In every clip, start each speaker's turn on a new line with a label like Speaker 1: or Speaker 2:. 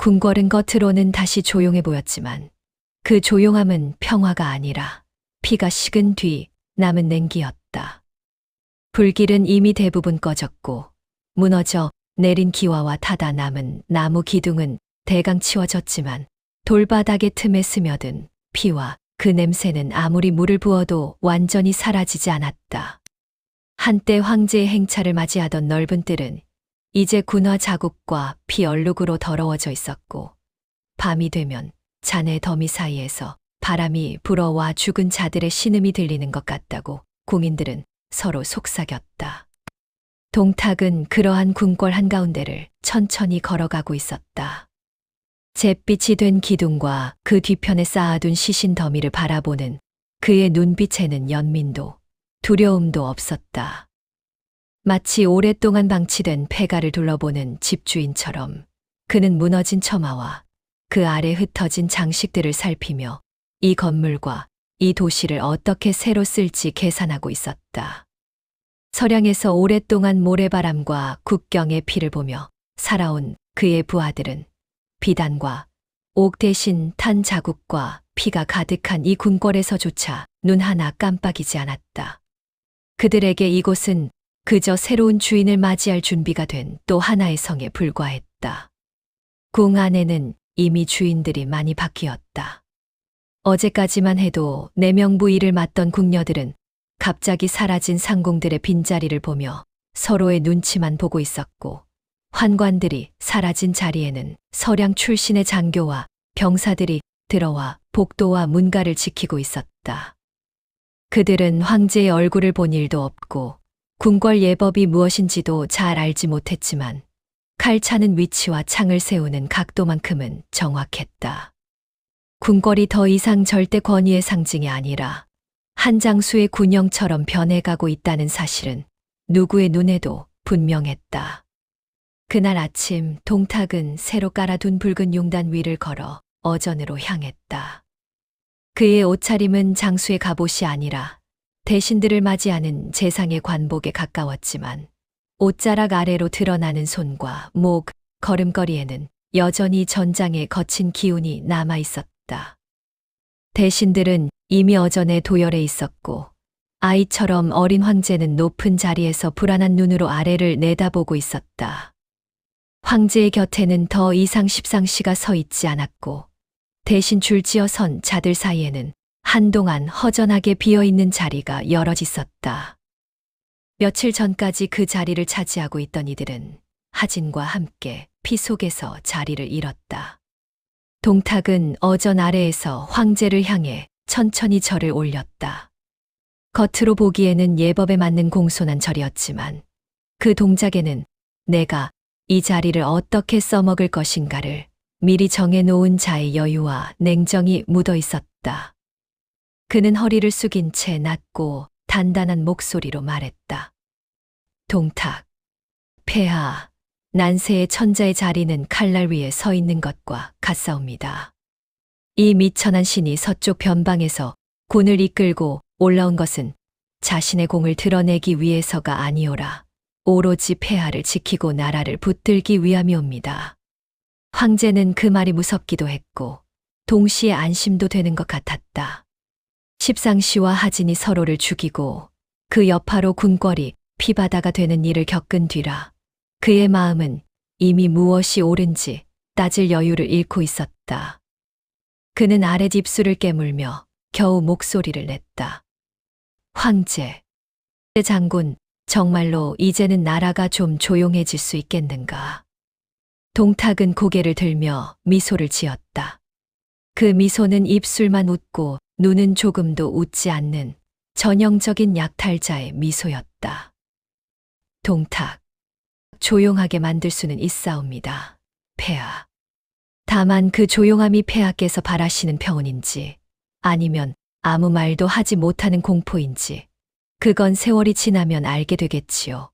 Speaker 1: 궁궐은 겉으로는 다시 조용해 보였지만 그 조용함은 평화가 아니라 피가 식은 뒤 남은 냉기였다. 불길은 이미 대부분 꺼졌고 무너져 내린 기와와 타다 남은 나무 기둥은 대강 치워졌지만 돌바닥의 틈에 스며든 피와 그 냄새는 아무리 물을 부어도 완전히 사라지지 않았다. 한때 황제의 행차를 맞이하던 넓은 뜰은 이제 군화 자국과 피 얼룩으로 더러워져 있었고 밤이 되면 잔해 더미 사이에서 바람이 불어와 죽은 자들의 신음이 들리는 것 같다고 궁인들은 서로 속삭였다. 동탁은 그러한 궁궐 한가운데를 천천히 걸어가고 있었다. 잿빛이 된 기둥과 그 뒤편에 쌓아둔 시신 더미를 바라보는 그의 눈빛에는 연민도 두려움도 없었다. 마치 오랫동안 방치된 폐가를 둘러보는 집주인처럼 그는 무너진 처마와 그 아래 흩어진 장식들을 살피며 이 건물과 이 도시를 어떻게 새로 쓸지 계산하고 있었다. 서량에서 오랫동안 모래바람과 국경의 피를 보며 살아온 그의 부하들은 비단과 옥 대신 탄 자국과 피가 가득한 이 궁궐에서조차 눈 하나 깜빡이지 않았다. 그들에게 이곳은 그저 새로운 주인을 맞이할 준비가 된 또 하나의 성에 불과했다. 궁 안에는 이미 주인들이 많이 바뀌었다. 어제까지만 해도 내명부일을 맡던 궁녀들은 갑자기 사라진 상궁들의 빈자리를 보며 서로의 눈치만 보고 있었고 환관들이 사라진 자리에는 서량 출신의 장교와 병사들이 들어와 복도와 문가를 지키고 있었다. 그들은 황제의 얼굴을 본 일도 없고 궁궐 예법이 무엇인지도 잘 알지 못했지만 칼 차는 위치와 창을 세우는 각도만큼은 정확했다. 궁궐이 더 이상 절대 권위의 상징이 아니라 한 장수의 군영처럼 변해가고 있다는 사실은 누구의 눈에도 분명했다. 그날 아침 동탁은 새로 깔아둔 붉은 용단 위를 걸어 어전으로 향했다. 그의 옷차림은 장수의 갑옷이 아니라 대신들을 맞이하는 제상의 관복에 가까웠지만 옷자락 아래로 드러나는 손과 목, 걸음걸이에는 여전히 전장의 거친 기운이 남아 있었다. 대신들은 이미 어전에 도열해 있었고 아이처럼 어린 황제는 높은 자리에서 불안한 눈으로 아래를 내다보고 있었다. 황제의 곁에는 더 이상 십상시가 서 있지 않았고 대신 줄지어 선 자들 사이에는 한동안 허전하게 비어있는 자리가 여럿 있었다. 며칠 전까지 그 자리를 차지하고 있던 이들은 하진과 함께 피 속에서 자리를 잃었다. 동탁은 어전 아래에서 황제를 향해 천천히 절을 올렸다. 겉으로 보기에는 예법에 맞는 공손한 절이었지만 그 동작에는 내가 이 자리를 어떻게 써먹을 것인가를 미리 정해놓은 자의 여유와 냉정이 묻어 있었다. 그는 허리를 숙인 채 낮고 단단한 목소리로 말했다. 동탁, 폐하, 난세의 천자의 자리는 칼날 위에 서 있는 것과 같사옵니다. 이 미천한 신이 서쪽 변방에서 군을 이끌고 올라온 것은 자신의 공을 드러내기 위해서가 아니오라. 오로지 폐하를 지키고 나라를 붙들기 위함이옵니다. 황제는 그 말이 무섭기도 했고 동시에 안심도 되는 것 같았다. 십상시와 하진이 서로를 죽이고 그 여파로 궁궐이 피바다가 되는 일을 겪은 뒤라 그의 마음은 이미 무엇이 옳은지 따질 여유를 잃고 있었다. 그는 아랫 입술을 깨물며 겨우 목소리를 냈다. 황제, 장군, 정말로 이제는 나라가 좀 조용해질 수 있겠는가? 동탁은 고개를 들며 미소를 지었다. 그 미소는 입술만 웃고 눈은 조금도 웃지 않는 전형적인 약탈자의 미소였다. 동탁, 조용하게 만들 수는 있사옵니다. 폐하. 다만 그 조용함이 폐하께서 바라시는 평온인지 아니면 아무 말도 하지 못하는 공포인지 그건 세월이 지나면 알게 되겠지요.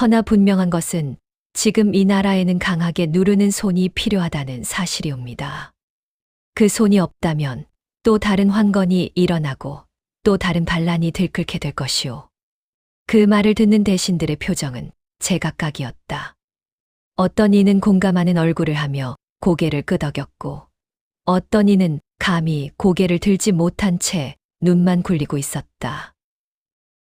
Speaker 1: 허나 분명한 것은 지금 이 나라에는 강하게 누르는 손이 필요하다는 사실이옵니다. 그 손이 없다면 또 다른 환건이 일어나고 또 다른 반란이 들끓게 될 것이오. 그 말을 듣는 대신들의 표정은 제각각이었다. 어떤 이는 공감하는 얼굴을 하며 고개를 끄덕였고 어떤 이는 감히 고개를 들지 못한 채 눈만 굴리고 있었다.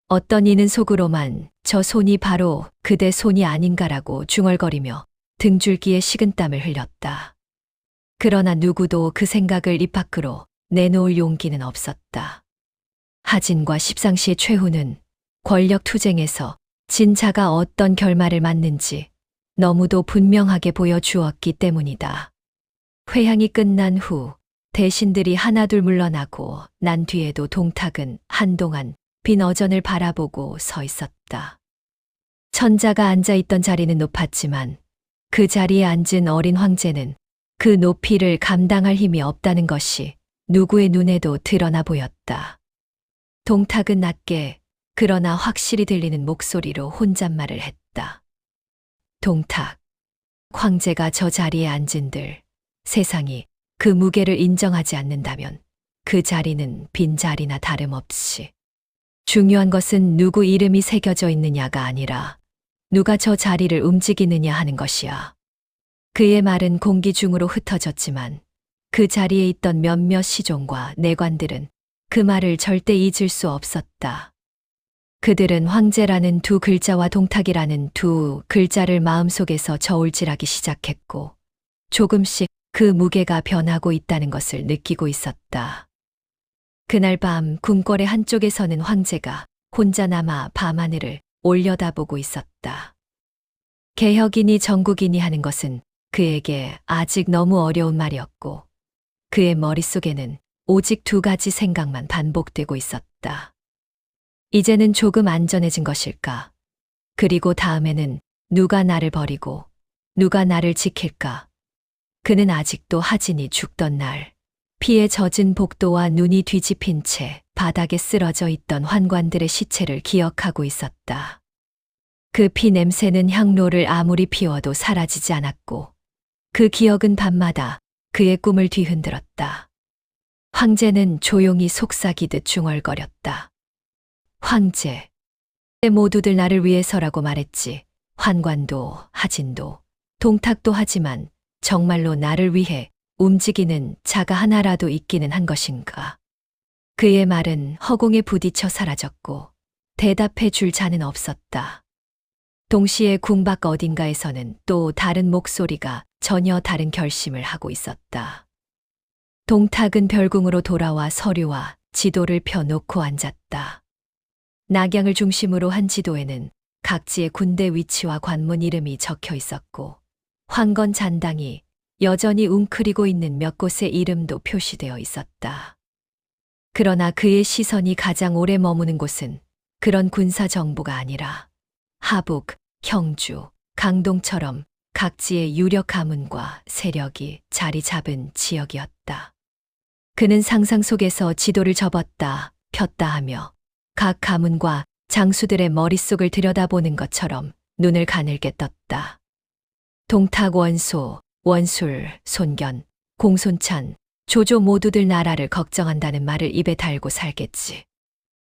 Speaker 1: 어떤 이는 속으로만 저 손이 바로 그대 손이 아닌가라고 중얼거리며 등줄기에 식은땀을 흘렸다. 그러나 누구도 그 생각을 입 밖으로 내놓을 용기는 없었다. 하진과 십상시의 최후는 권력 투쟁에서 진 자가 어떤 결말을 맞는지 너무도 분명하게 보여주었기 때문이다. 회향이 끝난 후 대신들이 하나둘 물러나고 난 뒤에도 동탁은 한동안 빈 어전을 바라보고 서 있었다. 천자가 앉아있던 자리는 높았지만 그 자리에 앉은 어린 황제는 그 높이를 감당할 힘이 없다는 것이 누구의 눈에도 드러나 보였다. 동탁은 낮게 그러나 확실히 들리는 목소리로 혼잣말을 했다. 동탁, 황제가 저 자리에 앉은들 세상이 그 무게를 인정하지 않는다면 그 자리는 빈자리나 다름없이. 중요한 것은 누구 이름이 새겨져 있느냐가 아니라 누가 저 자리를 움직이느냐 하는 것이야. 그의 말은 공기 중으로 흩어졌지만 그 자리에 있던 몇몇 시종과 내관들은 그 말을 절대 잊을 수 없었다. 그들은 황제라는 두 글자와 동탁이라는 두 글자를 마음속에서 저울질하기 시작했고 조금씩 그 무게가 변하고 있다는 것을 느끼고 있었다. 그날 밤 궁궐의 한쪽에서는 황제가 혼자 남아 밤하늘을 올려다보고 있었다. 개혁이니 정국이니 하는 것은 그에게 아직 너무 어려운 말이었고 그의 머릿속에는 오직 두 가지 생각만 반복되고 있었다. 이제는 조금 안전해진 것일까? 그리고 다음에는 누가 나를 버리고 누가 나를 지킬까? 그는 아직도 하진이 죽던 날 피에 젖은 복도와 눈이 뒤집힌 채 바닥에 쓰러져 있던 환관들의 시체를 기억하고 있었다. 그 피 냄새는 향로를 아무리 피워도 사라지지 않았고 그 기억은 밤마다 그의 꿈을 뒤흔들었다. 황제는 조용히 속삭이듯 중얼거렸다. 황제, 모두들 나를 위해서라고 말했지. 환관도 하진도 동탁도 하지만 정말로 나를 위해 움직이는 자가 하나라도 있기는 한 것인가. 그의 말은 허공에 부딪혀 사라졌고 대답해 줄 자는 없었다. 동시에 궁 밖 어딘가에서는 또 다른 목소리가 전혀 다른 결심을 하고 있었다. 동탁은 별궁으로 돌아와 서류와 지도를 펴놓고 앉았다. 낙양을 중심으로 한 지도에는 각지의 군대 위치와 관문 이름이 적혀 있었고 황건 잔당이 여전히 웅크리고 있는 몇 곳의 이름도 표시되어 있었다. 그러나 그의 시선이 가장 오래 머무는 곳은 그런 군사 정보가 아니라 하북, 형주, 강동처럼 각지의 유력 가문과 세력이 자리 잡은 지역이었다. 그는 상상 속에서 지도를 접었다 폈다 하며 각 가문과 장수들의 머릿속을 들여다보는 것처럼 눈을 가늘게 떴다. 동탁 원소, 원술, 손견, 공손찬, 조조 모두들 나라를 걱정한다는 말을 입에 달고 살겠지.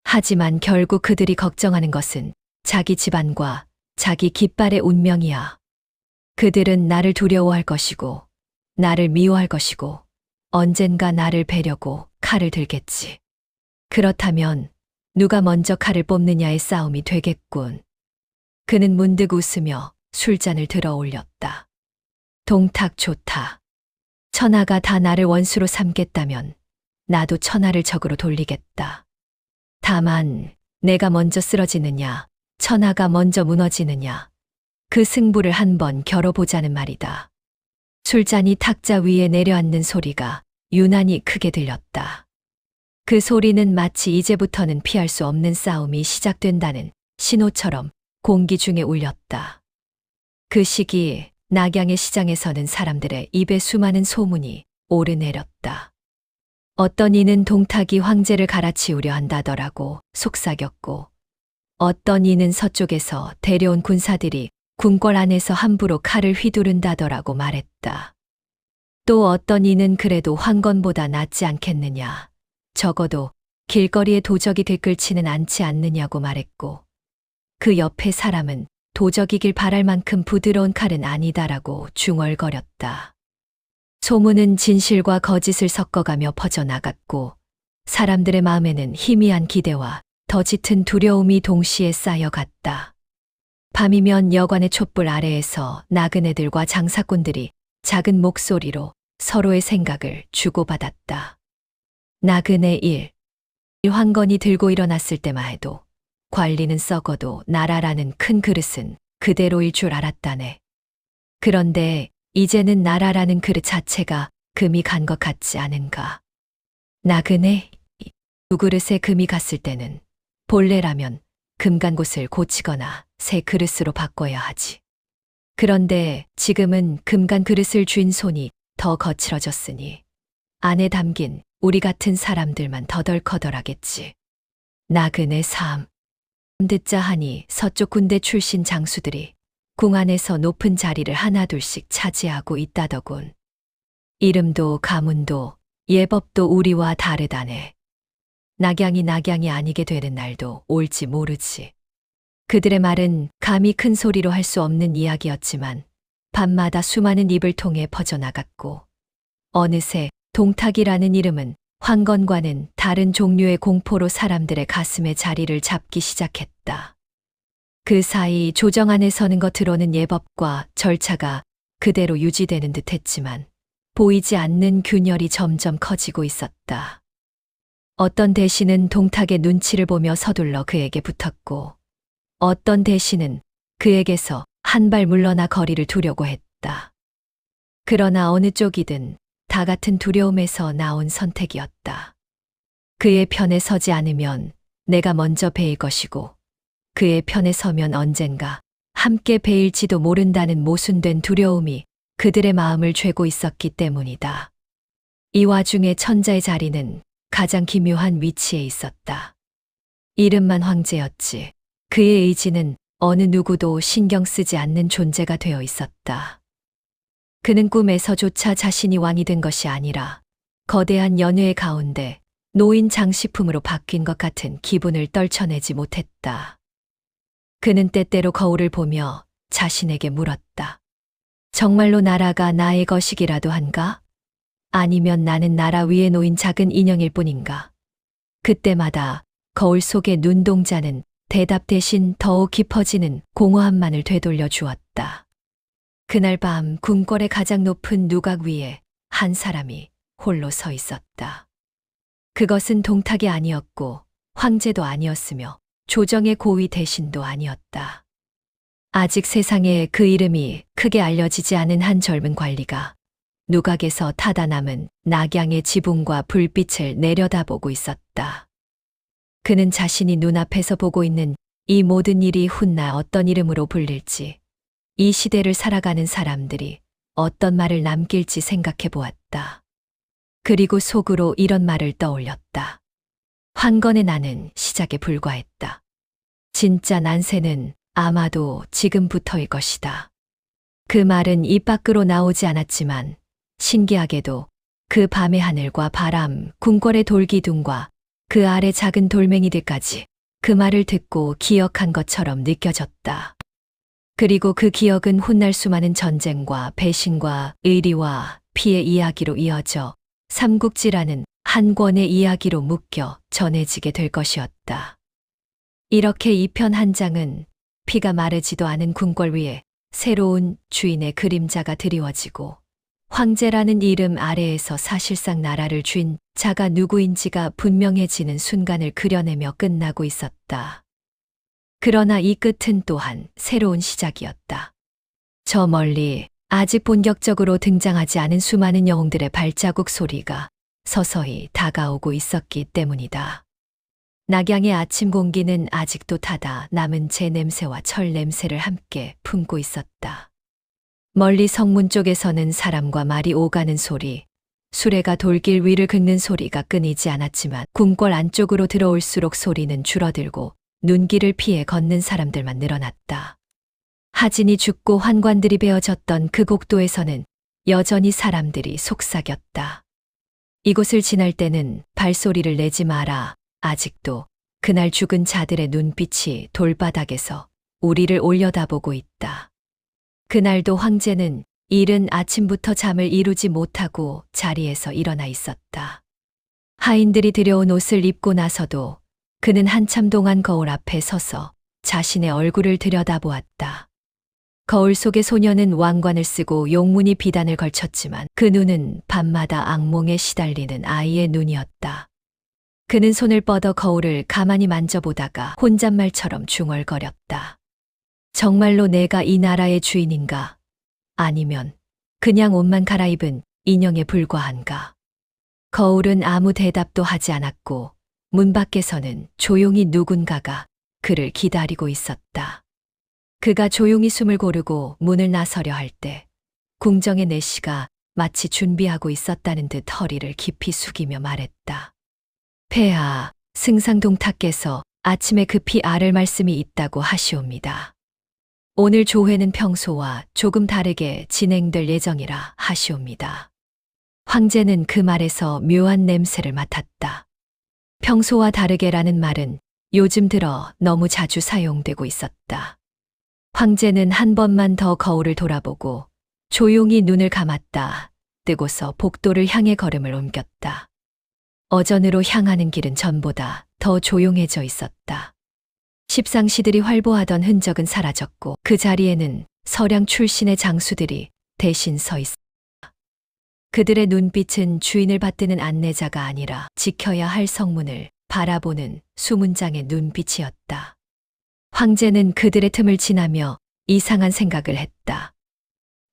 Speaker 1: 하지만 결국 그들이 걱정하는 것은 자기 집안과 자기 깃발의 운명이야. 그들은 나를 두려워할 것이고 나를 미워할 것이고 언젠가 나를 베려고 칼을 들겠지. 그렇다면 누가 먼저 칼을 뽑느냐의 싸움이 되겠군. 그는 문득 웃으며 술잔을 들어 올렸다. 동탁 좋다. 천하가 다 나를 원수로 삼겠다면 나도 천하를 적으로 돌리겠다. 다만 내가 먼저 쓰러지느냐, 천하가 먼저 무너지느냐, 그 승부를 한번 겨뤄보자는 말이다. 술잔이 탁자 위에 내려앉는 소리가 유난히 크게 들렸다. 그 소리는 마치 이제부터는 피할 수 없는 싸움이 시작된다는 신호처럼 공기 중에 울렸다. 그 시기 낙양의 시장에서는 사람들의 입에 수많은 소문이 오르내렸다. 어떤 이는 동탁이 황제를 갈아치우려 한다더라고 속삭였고 어떤 이는 서쪽에서 데려온 군사들이 궁궐 안에서 함부로 칼을 휘두른다더라고 말했다. 또 어떤 이는 그래도 황건보다 낫지 않겠느냐. 적어도 길거리에 도적이 들끓지는 않지 않느냐고 말했고 그 옆에 사람은 도적이길 바랄 만큼 부드러운 칼은 아니다라고 중얼거렸다. 소문은 진실과 거짓을 섞어가며 퍼져나갔고 사람들의 마음에는 희미한 기대와 더 짙은 두려움이 동시에 쌓여갔다. 밤이면 여관의 촛불 아래에서 나그네들과 장사꾼들이 작은 목소리로 서로의 생각을 주고받았다. 나그네 1. 황건이 들고 일어났을 때만 해도 관리는 썩어도 나라라는 큰 그릇은 그대로일 줄 알았다네. 그런데 이제는 나라라는 그릇 자체가 금이 간 것 같지 않은가. 나그네 두 그릇에 금이 갔을 때는 본래라면 금 간 곳을 고치거나 새 그릇으로 바꿔야 하지. 그런데 지금은 금 간 그릇을 쥔 손이 더 거칠어졌으니 안에 담긴 우리 같은 사람들만 더덜커덜하겠지. 나그네 3. 듣자 하니 서쪽 군대 출신 장수들이 궁 안에서 높은 자리를 하나둘씩 차지하고 있다더군. 이름도 가문도 예법도 우리와 다르다네. 낙양이 아니게 되는 날도 올지 모르지. 그들의 말은 감히 큰 소리로 할 수 없는 이야기였지만 밤마다 수많은 입을 통해 퍼져나갔고 어느새 동탁이라는 이름은 황건과는 다른 종류의 공포로 사람들의 가슴에 자리를 잡기 시작했다. 그 사이 조정 안에 서는 것으로는 예법과 절차가 그대로 유지되는 듯 했지만 보이지 않는 균열이 점점 커지고 있었다. 어떤 대신은 동탁의 눈치를 보며 서둘러 그에게 붙었고 어떤 대신은 그에게서 한 발 물러나 거리를 두려고 했다. 그러나 어느 쪽이든 다 같은 두려움에서 나온 선택이었다. 그의 편에 서지 않으면 내가 먼저 베일 것이고 그의 편에 서면 언젠가 함께 베일지도 모른다는 모순된 두려움이 그들의 마음을 죄고 있었기 때문이다. 이 와중에 천자의 자리는 가장 기묘한 위치에 있었다. 이름만 황제였지 그의 의지는 어느 누구도 신경 쓰지 않는 존재가 되어 있었다. 그는 꿈에서조차 자신이 왕이 된 것이 아니라 거대한 연회의 가운데 노인 장식품으로 바뀐 것 같은 기분을 떨쳐내지 못했다. 그는 때때로 거울을 보며 자신에게 물었다. 정말로 나라가 나의 것이기라도 한가? 아니면 나는 나라 위에 놓인 작은 인형일 뿐인가? 그때마다 거울 속의 눈동자는 대답 대신 더욱 깊어지는 공허함만을 되돌려 주었다. 그날 밤 궁궐의 가장 높은 누각 위에 한 사람이 홀로 서 있었다. 그것은 동탁이 아니었고 황제도 아니었으며 조정의 고위 대신도 아니었다. 아직 세상에 그 이름이 크게 알려지지 않은 한 젊은 관리가 누각에서 타다 남은 낙양의 지붕과 불빛을 내려다보고 있었다. 그는 자신이 눈앞에서 보고 있는 이 모든 일이 훗날 어떤 이름으로 불릴지, 이 시대를 살아가는 사람들이 어떤 말을 남길지 생각해 보았다. 그리고 속으로 이런 말을 떠올렸다. 황건의 나는 시작에 불과했다. 진짜 난세는 아마도 지금부터일 것이다. 그 말은 입 밖으로 나오지 않았지만 신기하게도 그 밤의 하늘과 바람, 궁궐의 돌기둥과 그 아래 작은 돌멩이들까지 그 말을 듣고 기억한 것처럼 느껴졌다. 그리고 그 기억은 훗날 수많은 전쟁과 배신과 의리와 피의 이야기로 이어져 삼국지라는 한 권의 이야기로 묶여 전해지게 될 것이었다. 이렇게 이 편 한 장은 피가 마르지도 않은 궁궐 위에 새로운 주인의 그림자가 드리워지고 황제라는 이름 아래에서 사실상 나라를 쥔 자가 누구인지가 분명해지는 순간을 그려내며 끝나고 있었다. 그러나 이 끝은 또한 새로운 시작이었다. 저 멀리 아직 본격적으로 등장하지 않은 수많은 영웅들의 발자국 소리가 서서히 다가오고 있었기 때문이다. 낙양의 아침 공기는 아직도 타다 남은 재 냄새와 철 냄새를 함께 품고 있었다. 멀리 성문 쪽에서는 사람과 말이 오가는 소리, 수레가 돌길 위를 긁는 소리가 끊이지 않았지만 궁궐 안쪽으로 들어올수록 소리는 줄어들고 눈길을 피해 걷는 사람들만 늘어났다. 하진이 죽고 환관들이 베어졌던 그 곡도에서는 여전히 사람들이 속삭였다. 이곳을 지날 때는 발소리를 내지 마라. 아직도 그날 죽은 자들의 눈빛이 돌바닥에서 우리를 올려다보고 있다. 그날도 황제는 이른 아침부터 잠을 이루지 못하고 자리에서 일어나 있었다. 하인들이 들여온 옷을 입고 나서도 그는 한참 동안 거울 앞에 서서 자신의 얼굴을 들여다보았다. 거울 속의 소녀는 왕관을 쓰고 용무늬 비단을 걸쳤지만 그 눈은 밤마다 악몽에 시달리는 아이의 눈이었다. 그는 손을 뻗어 거울을 가만히 만져보다가 혼잣말처럼 중얼거렸다. 정말로 내가 이 나라의 주인인가? 아니면 그냥 옷만 갈아입은 인형에 불과한가? 거울은 아무 대답도 하지 않았고 문 밖에서는 조용히 누군가가 그를 기다리고 있었다. 그가 조용히 숨을 고르고 문을 나서려 할 때 궁정의 내시가 마치 준비하고 있었다는 듯 허리를 깊이 숙이며 말했다. 폐하, 승상동탁께서 아침에 급히 아를 말씀이 있다고 하시옵니다. 오늘 조회는 평소와 조금 다르게 진행될 예정이라 하시옵니다. 황제는 그 말에서 묘한 냄새를 맡았다. 평소와 다르게라는 말은 요즘 들어 너무 자주 사용되고 있었다. 황제는 한 번만 더 거울을 돌아보고 조용히 눈을 감았다. 뜨고서 복도를 향해 걸음을 옮겼다. 어전으로 향하는 길은 전보다 더 조용해져 있었다. 십상시들이 활보하던 흔적은 사라졌고 그 자리에는 서량 출신의 장수들이 대신 서 있었다. 그들의 눈빛은 주인을 받드는 안내자가 아니라 지켜야 할 성문을 바라보는 수문장의 눈빛이었다. 황제는 그들의 틈을 지나며 이상한 생각을 했다.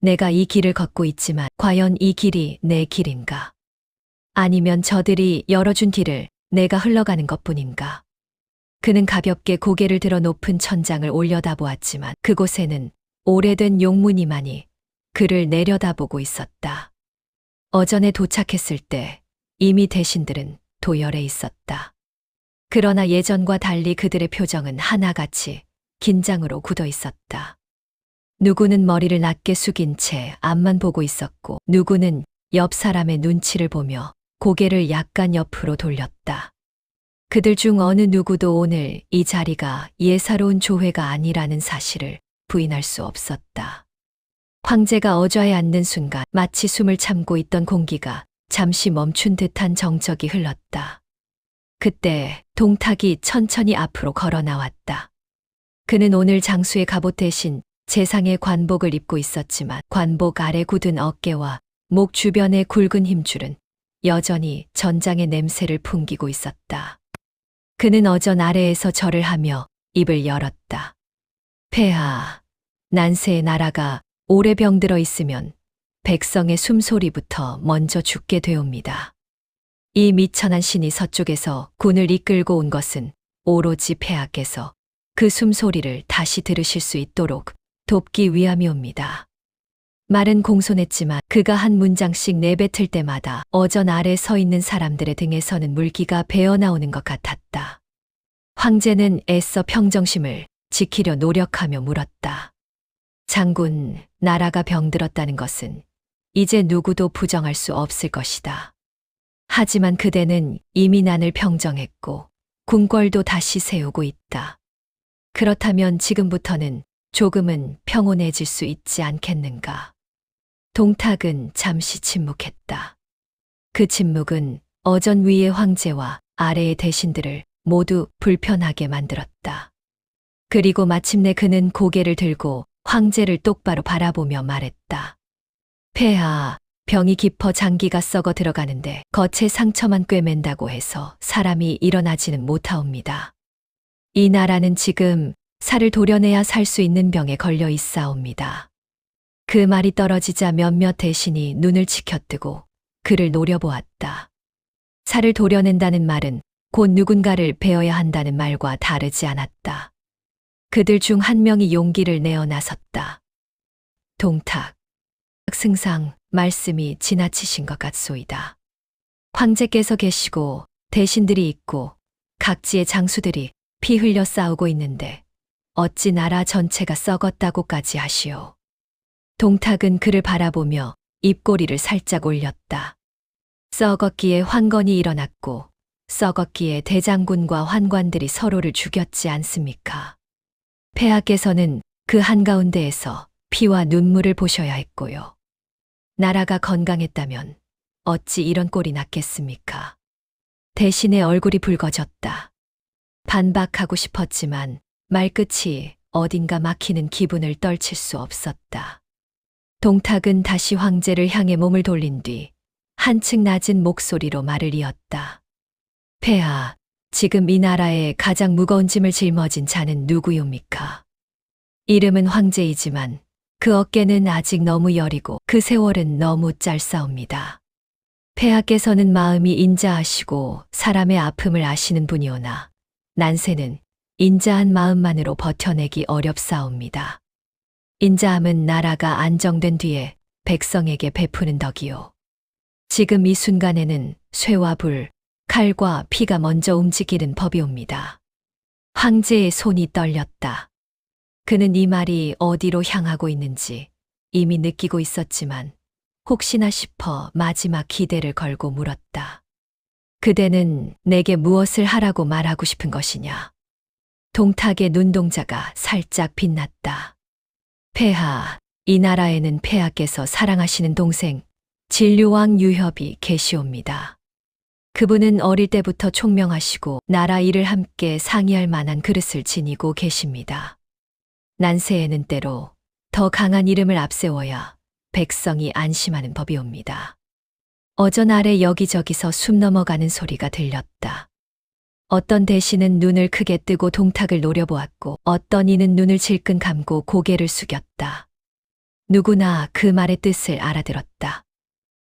Speaker 1: 내가 이 길을 걷고 있지만 과연 이 길이 내 길인가? 아니면 저들이 열어준 길을 내가 흘러가는 것뿐인가? 그는 가볍게 고개를 들어 높은 천장을 올려다보았지만 그곳에는 오래된 용문이만이 그를 내려다보고 있었다. 어전에 도착했을 때 이미 대신들은 도열해 있었다. 그러나 예전과 달리 그들의 표정은 하나같이 긴장으로 굳어 있었다. 누구는 머리를 낮게 숙인 채 앞만 보고 있었고 누구는 옆 사람의 눈치를 보며 고개를 약간 옆으로 돌렸다. 그들 중 어느 누구도 오늘 이 자리가 예사로운 조회가 아니라는 사실을 부인할 수 없었다. 황제가 어좌에 앉는 순간 마치 숨을 참고 있던 공기가 잠시 멈춘 듯한 정적이 흘렀다. 그때 동탁이 천천히 앞으로 걸어 나왔다. 그는 오늘 장수의 갑옷 대신 재상의 관복을 입고 있었지만 관복 아래 굳은 어깨와 목 주변의 굵은 힘줄은 여전히 전장의 냄새를 풍기고 있었다. 그는 어전 아래에서 절을 하며 입을 열었다. 폐하, 난세의 나라가 오래 병들어 있으면 백성의 숨소리부터 먼저 죽게 되옵니다. 이 미천한 신이 서쪽에서 군을 이끌고 온 것은 오로지 폐하께서 그 숨소리를 다시 들으실 수 있도록 돕기 위함이옵니다. 말은 공손했지만 그가 한 문장씩 내뱉을 때마다 어전 아래 서 있는 사람들의 등에서는 물기가 배어나오는 것 같았다. 황제는 애써 평정심을 지키려 노력하며 물었다. 장군, 나라가 병들었다는 것은 이제 누구도 부정할 수 없을 것이다. 하지만 그대는 이미 난을 평정했고 궁궐도 다시 세우고 있다. 그렇다면 지금부터는 조금은 평온해질 수 있지 않겠는가? 동탁은 잠시 침묵했다. 그 침묵은 어전 위의 황제와 아래의 대신들을 모두 불편하게 만들었다. 그리고 마침내 그는 고개를 들고 황제를 똑바로 바라보며 말했다. 폐하, 병이 깊어 장기가 썩어 들어가는데 겉에 상처만 꿰맨다고 해서 사람이 일어나지는 못하옵니다. 이 나라는 지금 살을 도려내야 살 수 있는 병에 걸려 있사옵니다. 그 말이 떨어지자 몇몇 대신이 눈을 치켜뜨고 그를 노려보았다. 살을 도려낸다는 말은 곧 누군가를 베어야 한다는 말과 다르지 않았다. 그들 중 한 명이 용기를 내어 나섰다. 동탁, 승상, 말씀이 지나치신 것 같소이다. 황제께서 계시고 대신들이 있고 각지의 장수들이 피 흘려 싸우고 있는데 어찌 나라 전체가 썩었다고까지 하시오. 동탁은 그를 바라보며 입꼬리를 살짝 올렸다. 썩었기에 환건이 일어났고 썩었기에 대장군과 환관들이 서로를 죽였지 않습니까? 폐하께서는 그 한가운데에서 피와 눈물을 보셔야 했고요. 나라가 건강했다면 어찌 이런 꼴이 났겠습니까? 대신에 얼굴이 붉어졌다. 반박하고 싶었지만 말끝이 어딘가 막히는 기분을 떨칠 수 없었다. 동탁은 다시 황제를 향해 몸을 돌린 뒤 한층 낮은 목소리로 말을 이었다. 폐하, 지금 이 나라에 가장 무거운 짐을 짊어진 자는 누구요입니까? 이름은 황제이지만 그 어깨는 아직 너무 여리고 그 세월은 너무 짧사옵니다. 폐하께서는 마음이 인자하시고 사람의 아픔을 아시는 분이오나 난세는 인자한 마음만으로 버텨내기 어렵사옵니다. 인자함은 나라가 안정된 뒤에 백성에게 베푸는 덕이요. 지금 이 순간에는 쇠와 불, 칼과 피가 먼저 움직이는 법이옵니다. 황제의 손이 떨렸다. 그는 이 말이 어디로 향하고 있는지 이미 느끼고 있었지만 혹시나 싶어 마지막 기대를 걸고 물었다. 그대는 내게 무엇을 하라고 말하고 싶은 것이냐? 동탁의 눈동자가 살짝 빛났다. 폐하, 이 나라에는 폐하께서 사랑하시는 동생 진류왕 유협이 계시옵니다. 그분은 어릴 때부터 총명하시고 나라 일을 함께 상의할 만한 그릇을 지니고 계십니다. 난세에는 때로 더 강한 이름을 앞세워야 백성이 안심하는 법이옵니다. 어전 아래 여기저기서 숨 넘어가는 소리가 들렸다. 어떤 대신은 눈을 크게 뜨고 동탁을 노려보았고 어떤 이는 눈을 질끈 감고 고개를 숙였다. 누구나 그 말의 뜻을 알아들었다.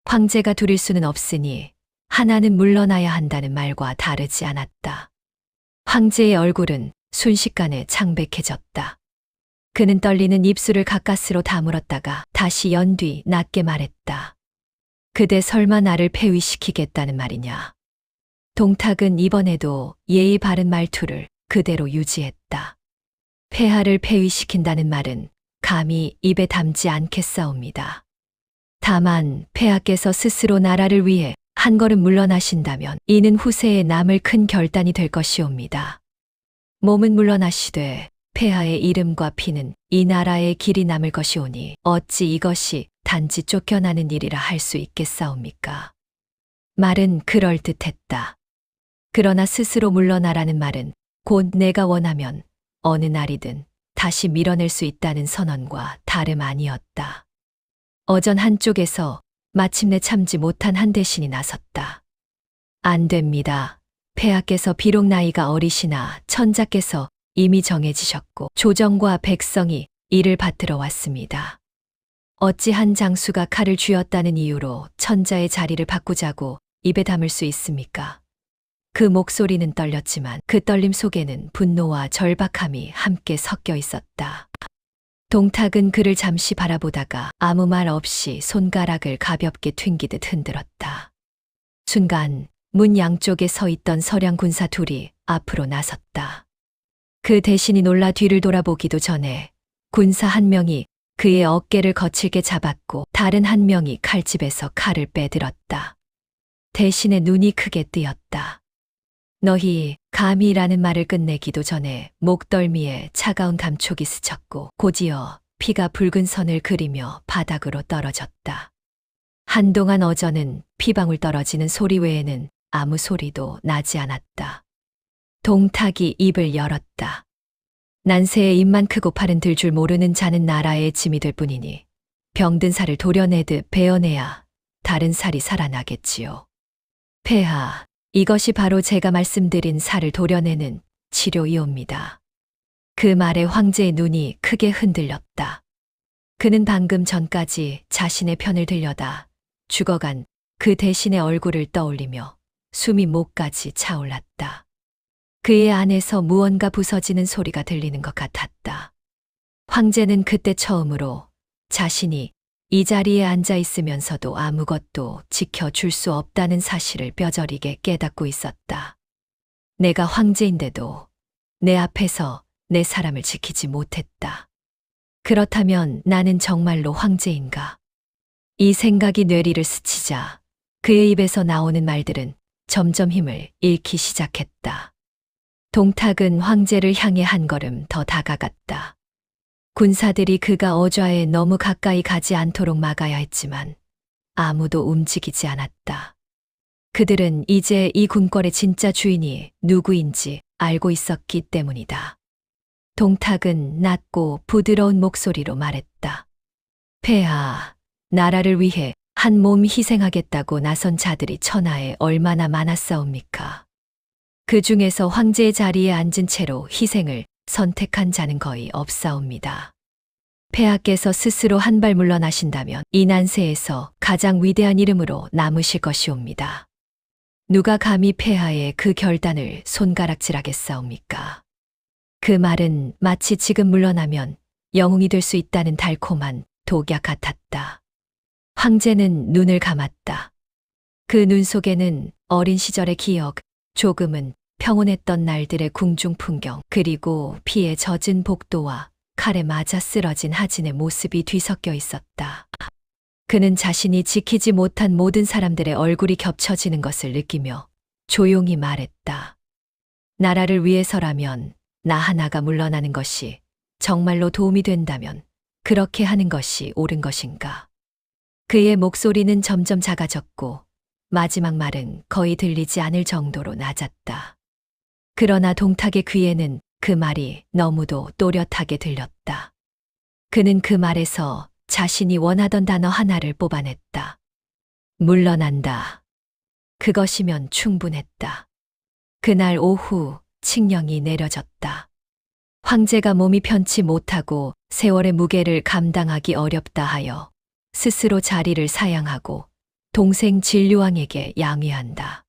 Speaker 1: 황제가 둘일 수는 없으니 하나는 물러나야 한다는 말과 다르지 않았다. 황제의 얼굴은 순식간에 창백해졌다. 그는 떨리는 입술을 가까스로 다물었다가 다시 연뒤 낮게 말했다. 그대 설마 나를 폐위시키겠다는 말이냐? 동탁은 이번에도 예의 바른 말투를 그대로 유지했다. 폐하를 폐위시킨다는 말은 감히 입에 담지 않겠사옵니다. 다만 폐하께서 스스로 나라를 위해 한 걸음 물러나신다면 이는 후세에 남을 큰 결단이 될 것이옵니다. 몸은 물러나시되 폐하의 이름과 피는 이 나라에 길이 남을 것이오니 어찌 이것이 단지 쫓겨나는 일이라 할 수 있겠사옵니까? 말은 그럴듯했다. 그러나 스스로 물러나라는 말은 곧 내가 원하면 어느 날이든 다시 밀어낼 수 있다는 선언과 다름 아니었다. 어전 한쪽에서 마침내 참지 못한 한 대신이 나섰다. 안 됩니다. 폐하께서 비록 나이가 어리시나 천자께서 이미 정해지셨고 조정과 백성이 이를 받들어 왔습니다. 어찌 한 장수가 칼을 쥐었다는 이유로 천자의 자리를 바꾸자고 입에 담을 수 있습니까? 그 목소리는 떨렸지만 그 떨림 속에는 분노와 절박함이 함께 섞여 있었다. 동탁은 그를 잠시 바라보다가 아무 말 없이 손가락을 가볍게 튕기듯 흔들었다. 순간 문 양쪽에 서 있던 서량 군사 둘이 앞으로 나섰다. 그 대신이 놀라 뒤를 돌아보기도 전에 군사 한 명이 그의 어깨를 거칠게 잡았고 다른 한 명이 칼집에서 칼을 빼들었다. 대신의 눈이 크게 뜨였다. 너희 감히라는 말을 끝내기도 전에 목덜미에 차가운 감촉이 스쳤고 곧이어 피가 붉은 선을 그리며 바닥으로 떨어졌다. 한동안 어전은 피방울 떨어지는 소리 외에는 아무 소리도 나지 않았다. 동탁이 입을 열었다. 난세의 입만 크고 팔은 들 줄 모르는 자는 나라의 짐이 될 뿐이니 병든 살을 도려내듯 베어내야 다른 살이 살아나겠지요. 폐하, 이것이 바로 제가 말씀드린 살을 도려내는 치료이옵니다. 그 말에 황제의 눈이 크게 흔들렸다. 그는 방금 전까지 자신의 편을 들여다 죽어간 그 대신의 얼굴을 떠올리며 숨이 목까지 차올랐다. 그의 안에서 무언가 부서지는 소리가 들리는 것 같았다. 황제는 그때 처음으로 자신이 이 자리에 앉아 있으면서도 아무것도 지켜줄 수 없다는 사실을 뼈저리게 깨닫고 있었다. 내가 황제인데도 내 앞에서 내 사람을 지키지 못했다. 그렇다면 나는 정말로 황제인가? 이 생각이 뇌리를 스치자 그의 입에서 나오는 말들은 점점 힘을 잃기 시작했다. 동탁은 황제를 향해 한 걸음 더 다가갔다. 군사들이 그가 어좌에 너무 가까이 가지 않도록 막아야 했지만 아무도 움직이지 않았다. 그들은 이제 이 궁궐의 진짜 주인이 누구인지 알고 있었기 때문이다. 동탁은 낮고 부드러운 목소리로 말했다. 폐하, 나라를 위해 한 몸 희생하겠다고 나선 자들이 천하에 얼마나 많았사옵니까? 그 중에서 황제의 자리에 앉은 채로 희생을 선택한 자는 거의 없사옵니다. 폐하께서 스스로 한 발 물러나신다면 이 난세에서 가장 위대한 이름으로 남으실 것이옵니다. 누가 감히 폐하의 그 결단을 손가락질하겠사옵니까? 그 말은 마치 지금 물러나면 영웅이 될 수 있다는 달콤한 독약 같았다. 황제는 눈을 감았다. 그 눈 속에는 어린 시절의 기억, 조금은 평온했던 날들의 궁중 풍경, 그리고 피에 젖은 복도와 칼에 맞아 쓰러진 하진의 모습이 뒤섞여 있었다. 그는 자신이 지키지 못한 모든 사람들의 얼굴이 겹쳐지는 것을 느끼며 조용히 말했다. 나라를 위해서라면 나 하나가 물러나는 것이 정말로 도움이 된다면 그렇게 하는 것이 옳은 것인가? 그의 목소리는 점점 작아졌고 마지막 말은 거의 들리지 않을 정도로 낮았다. 그러나 동탁의 귀에는 그 말이 너무도 또렷하게 들렸다. 그는 그 말에서 자신이 원하던 단어 하나를 뽑아냈다. 물러난다. 그것이면 충분했다. 그날 오후 칙령이 내려졌다. 황제가 몸이 편치 못하고 세월의 무게를 감당하기 어렵다 하여 스스로 자리를 사양하고 동생 진류왕에게 양위한다.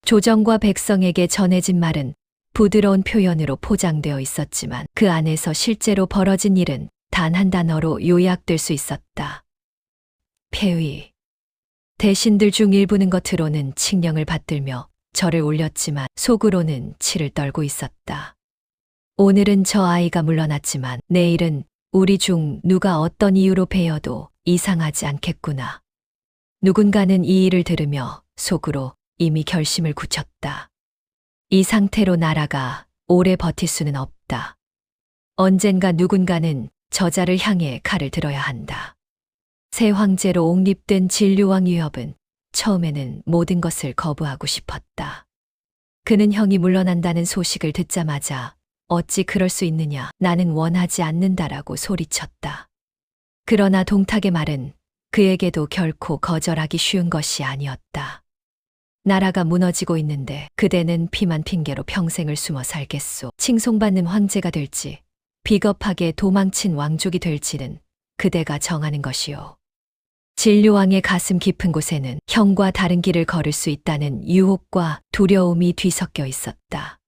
Speaker 1: 조정과 백성에게 전해진 말은 부드러운 표현으로 포장되어 있었지만 그 안에서 실제로 벌어진 일은 단 한 단어로 요약될 수 있었다. 폐위. 대신들 중 일부는 겉으로는 칙령을 받들며 절을 올렸지만 속으로는 치를 떨고 있었다. 오늘은 저 아이가 물러났지만 내일은 우리 중 누가 어떤 이유로 베어도 이상하지 않겠구나. 누군가는 이 일을 들으며 속으로 이미 결심을 굳혔다. 이 상태로 나라가 오래 버틸 수는 없다. 언젠가 누군가는 저자를 향해 칼을 들어야 한다. 새 황제로 옹립된 진류왕 유협은 처음에는 모든 것을 거부하고 싶었다. 그는 형이 물러난다는 소식을 듣자마자 어찌 그럴 수 있느냐, 나는 원하지 않는다라고 소리쳤다. 그러나 동탁의 말은 그에게도 결코 거절하기 쉬운 것이 아니었다. 나라가 무너지고 있는데 그대는 피만 핑계로 평생을 숨어 살겠소. 칭송받는 황제가 될지 비겁하게 도망친 왕족이 될지는 그대가 정하는 것이오. 진류왕의 가슴 깊은 곳에는 형과 다른 길을 걸을 수 있다는 유혹과 두려움이 뒤섞여 있었다.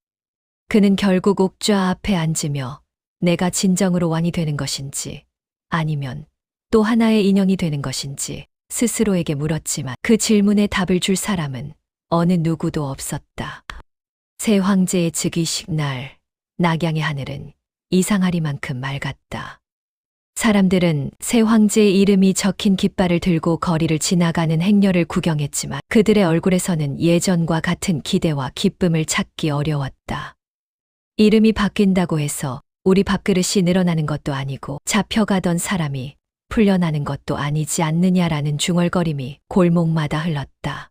Speaker 1: 그는 결국 옥좌 앞에 앉으며 내가 진정으로 왕이 되는 것인지 아니면 또 하나의 인형이 되는 것인지 스스로에게 물었지만 그 질문에 답을 줄 사람은 어느 누구도 없었다. 새 황제의 즉위식 날, 낙양의 하늘은 이상하리만큼 맑았다. 사람들은 새 황제의 이름이 적힌 깃발을 들고 거리를 지나가는 행렬을 구경했지만 그들의 얼굴에서는 예전과 같은 기대와 기쁨을 찾기 어려웠다. 이름이 바뀐다고 해서 우리 밥그릇이 늘어나는 것도 아니고 잡혀가던 사람이 풀려나는 것도 아니지 않느냐라는 중얼거림이 골목마다 흘렀다.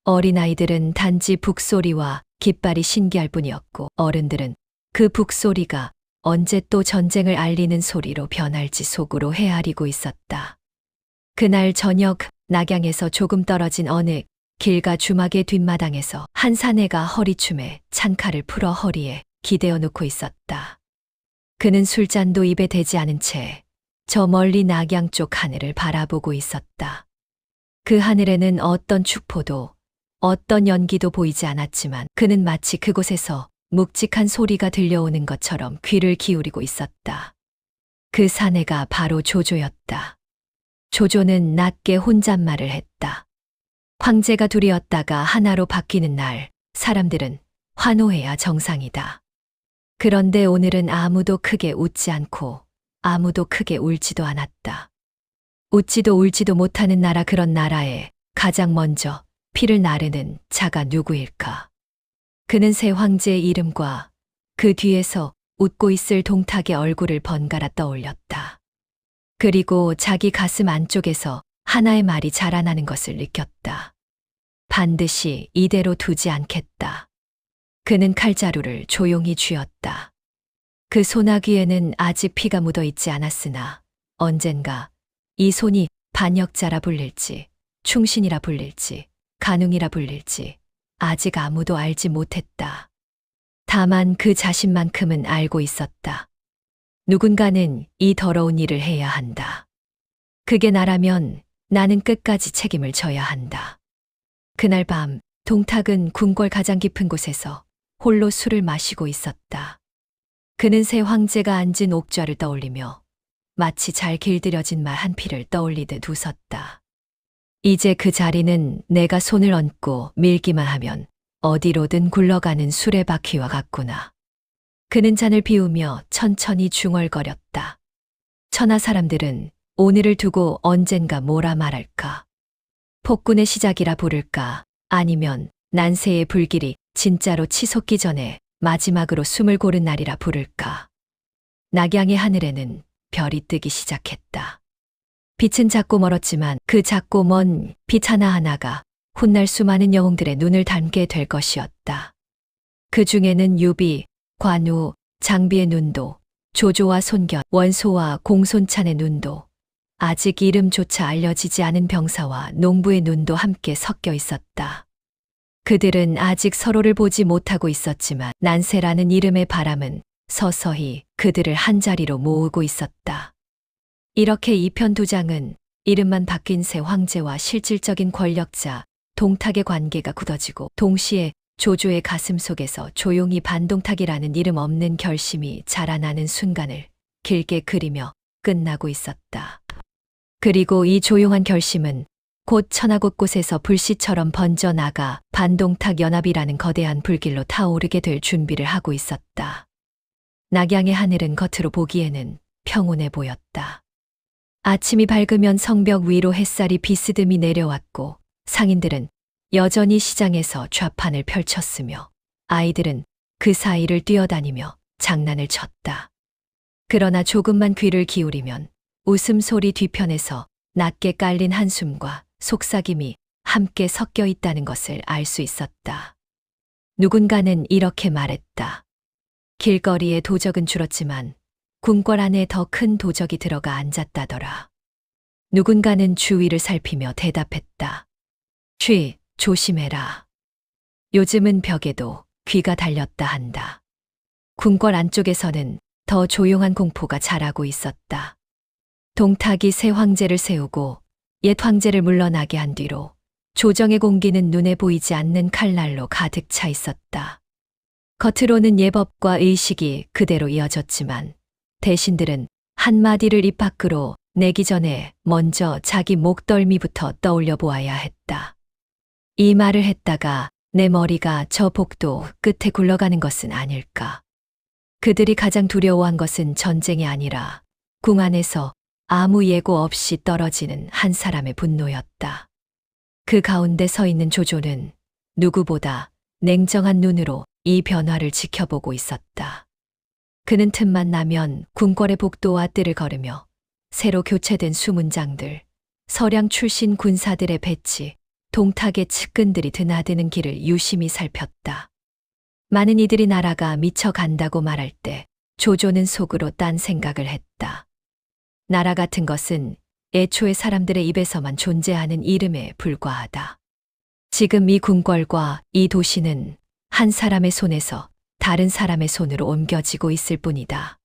Speaker 1: 어린아이들은 단지 북소리와 깃발이 신기할 뿐이었고 어른들은 그 북소리가 언제 또 전쟁을 알리는 소리로 변할지 속으로 헤아리고 있었다. 그날 저녁 낙양에서 조금 떨어진 어느 길가 주막의 뒷마당에서 한 사내가 허리춤에 찬칼을 풀어 허리에 기대어 놓고 있었다. 그는 술잔도 입에 대지 않은 채 저 멀리 낙양 쪽 하늘을 바라보고 있었다. 그 하늘에는 어떤 축포도 어떤 연기도 보이지 않았지만 그는 마치 그곳에서 묵직한 소리가 들려오는 것처럼 귀를 기울이고 있었다. 그 사내가 바로 조조였다. 조조는 낮게 혼잣말을 했다. 황제가 둘이었다가 하나로 바뀌는 날, 사람들은 환호해야 정상이다. 그런데 오늘은 아무도 크게 웃지 않고 아무도 크게 울지도 않았다. 웃지도 울지도 못하는 나라, 그런 나라에 가장 먼저 피를 나르는 자가 누구일까? 그는 새 황제의 이름과 그 뒤에서 웃고 있을 동탁의 얼굴을 번갈아 떠올렸다. 그리고 자기 가슴 안쪽에서 하나의 말이 자라나는 것을 느꼈다. 반드시 이대로 두지 않겠다. 그는 칼자루를 조용히 쥐었다. 그 소나귀에는 아직 피가 묻어 있지 않았으나 언젠가 이 손이 반역자라 불릴지, 충신이라 불릴지, 간웅이라 불릴지 아직 아무도 알지 못했다. 다만 그 자신만큼은 알고 있었다. 누군가는 이 더러운 일을 해야 한다. 그게 나라면 나는 끝까지 책임을 져야 한다. 그날 밤 동탁은 궁궐 가장 깊은 곳에서 홀로 술을 마시고 있었다. 그는 새 황제가 앉은 옥좌를 떠올리며 마치 잘 길들여진 말 한 피를 떠올리듯 웃었다. 이제 그 자리는 내가 손을 얹고 밀기만 하면 어디로든 굴러가는 수레바퀴와 같구나. 그는 잔을 비우며 천천히 중얼거렸다. 천하 사람들은 오늘을 두고 언젠가 뭐라 말할까? 폭군의 시작이라 부를까? 아니면 난세의 불길이 진짜로 치솟기 전에 마지막으로 숨을 고른 날이라 부를까? 낙양의 하늘에는 별이 뜨기 시작했다. 빛은 작고 멀었지만 그 작고 먼 빛 하나하나가 훗날 수많은 영웅들의 눈을 담게 될 것이었다. 그 중에는 유비, 관우, 장비의 눈도, 조조와 손견, 원소와 공손찬의 눈도, 아직 이름조차 알려지지 않은 병사와 농부의 눈도 함께 섞여 있었다. 그들은 아직 서로를 보지 못하고 있었지만 난세라는 이름의 바람은 서서히 그들을 한자리로 모으고 있었다. 이렇게 이편두장은 이름만 바뀐 새 황제와 실질적인 권력자 동탁의 관계가 굳어지고 동시에 조조의 가슴 속에서 조용히 반동탁이라는 이름 없는 결심이 자라나는 순간을 길게 그리며 끝나고 있었다. 그리고 이 조용한 결심은 곧 천하 곳곳에서 불씨처럼 번져나가 반동탁 연합이라는 거대한 불길로 타오르게 될 준비를 하고 있었다. 낙양의 하늘은 겉으로 보기에는 평온해 보였다. 아침이 밝으면 성벽 위로 햇살이 비스듬히 내려왔고 상인들은 여전히 시장에서 좌판을 펼쳤으며 아이들은 그 사이를 뛰어다니며 장난을 쳤다. 그러나 조금만 귀를 기울이면 웃음소리 뒤편에서 낮게 깔린 한숨과 속삭임이 함께 섞여 있다는 것을 알 수 있었다. 누군가는 이렇게 말했다. 길거리에 도적은 줄었지만 궁궐 안에 더 큰 도적이 들어가 앉았다더라. 누군가는 주위를 살피며 대답했다. 쉬, 조심해라. 요즘은 벽에도 귀가 달렸다 한다. 궁궐 안쪽에서는 더 조용한 공포가 자라고 있었다. 동탁이 새 황제를 세우고 옛 황제를 물러나게 한 뒤로 조정의 공기는 눈에 보이지 않는 칼날로 가득 차 있었다. 겉으로는 예법과 의식이 그대로 이어졌지만 대신들은 한마디를 입 밖으로 내기 전에 먼저 자기 목덜미부터 떠올려 보아야 했다. 이 말을 했다가 내 머리가 저 복도 끝에 굴러가는 것은 아닐까. 그들이 가장 두려워한 것은 전쟁이 아니라 궁 안에서 아무 예고 없이 떨어지는 한 사람의 분노였다. 그 가운데 서 있는 조조는 누구보다 냉정한 눈으로 이 변화를 지켜보고 있었다. 그는 틈만 나면 궁궐의 복도와 뜰을 걸으며 새로 교체된 수문장들, 서량 출신 군사들의 배치, 동탁의 측근들이 드나드는 길을 유심히 살폈다. 많은 이들이 날아가 미쳐간다고 말할 때 조조는 속으로 딴 생각을 했다. 나라 같은 것은 애초에 사람들의 입에서만 존재하는 이름에 불과하다. 지금 이 궁궐과 이 도시는 한 사람의 손에서 다른 사람의 손으로 옮겨지고 있을 뿐이다.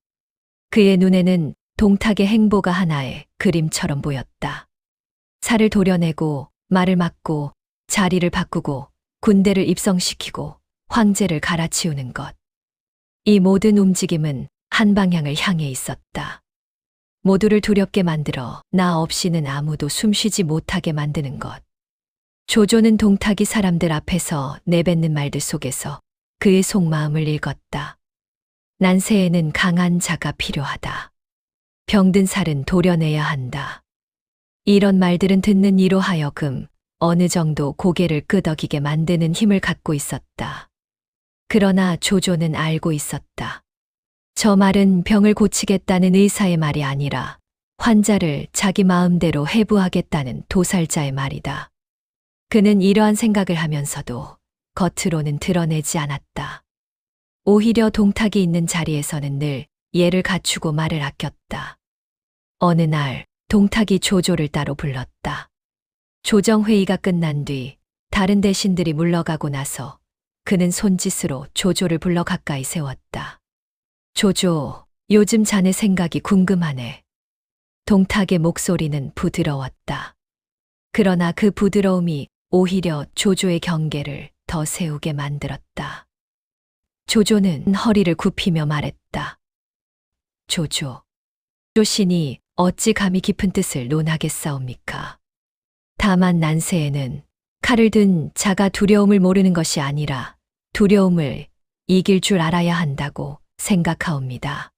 Speaker 1: 그의 눈에는 동탁의 행보가 하나의 그림처럼 보였다. 살을 도려내고 말을 막고 자리를 바꾸고 군대를 입성시키고 황제를 갈아치우는 것. 이 모든 움직임은 한 방향을 향해 있었다. 모두를 두렵게 만들어 나 없이는 아무도 숨쉬지 못하게 만드는 것. 조조는 동탁이 사람들 앞에서 내뱉는 말들 속에서 그의 속마음을 읽었다. 난세에는 강한 자가 필요하다. 병든 살은 도려내야 한다. 이런 말들은 듣는 이로 하여금 어느 정도 고개를 끄덕이게 만드는 힘을 갖고 있었다. 그러나 조조는 알고 있었다. 저 말은 병을 고치겠다는 의사의 말이 아니라 환자를 자기 마음대로 해부하겠다는 도살자의 말이다. 그는 이러한 생각을 하면서도 겉으로는 드러내지 않았다. 오히려 동탁이 있는 자리에서는 늘 예를 갖추고 말을 아꼈다. 어느 날 동탁이 조조를 따로 불렀다. 조정회의가 끝난 뒤 다른 대신들이 물러가고 나서 그는 손짓으로 조조를 불러 가까이 세웠다. 조조, 요즘 자네 생각이 궁금하네. 동탁의 목소리는 부드러웠다. 그러나 그 부드러움이 오히려 조조의 경계를 더 세우게 만들었다. 조조는 허리를 굽히며 말했다. 조조. 조신이 어찌 감히 깊은 뜻을 논하겠사옵니까? 다만 난세에는 칼을 든 자가 두려움을 모르는 것이 아니라 두려움을 이길 줄 알아야 한다고 생각하옵니다.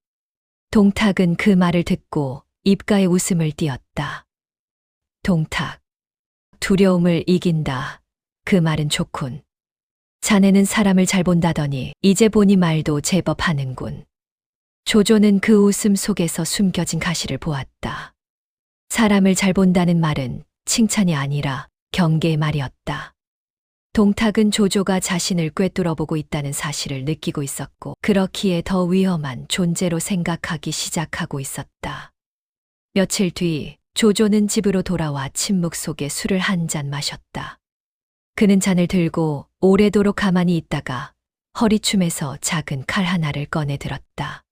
Speaker 1: 동탁은 그 말을 듣고 입가에 웃음을 띄었다. 동탁, 두려움을 이긴다. 그 말은 좋군. 자네는 사람을 잘 본다더니 이제 보니 말도 제법 하는군. 조조는 그 웃음 속에서 숨겨진 가시를 보았다. 사람을 잘 본다는 말은 칭찬이 아니라 경계의 말이었다. 동탁은 조조가 자신을 꿰뚫어보고 있다는 사실을 느끼고 있었고 그렇기에 더 위험한 존재로 생각하기 시작하고 있었다. 며칠 뒤 조조는 집으로 돌아와 침묵 속에 술을 한 잔 마셨다. 그는 잔을 들고 오래도록 가만히 있다가 허리춤에서 작은 칼 하나를 꺼내 들었다.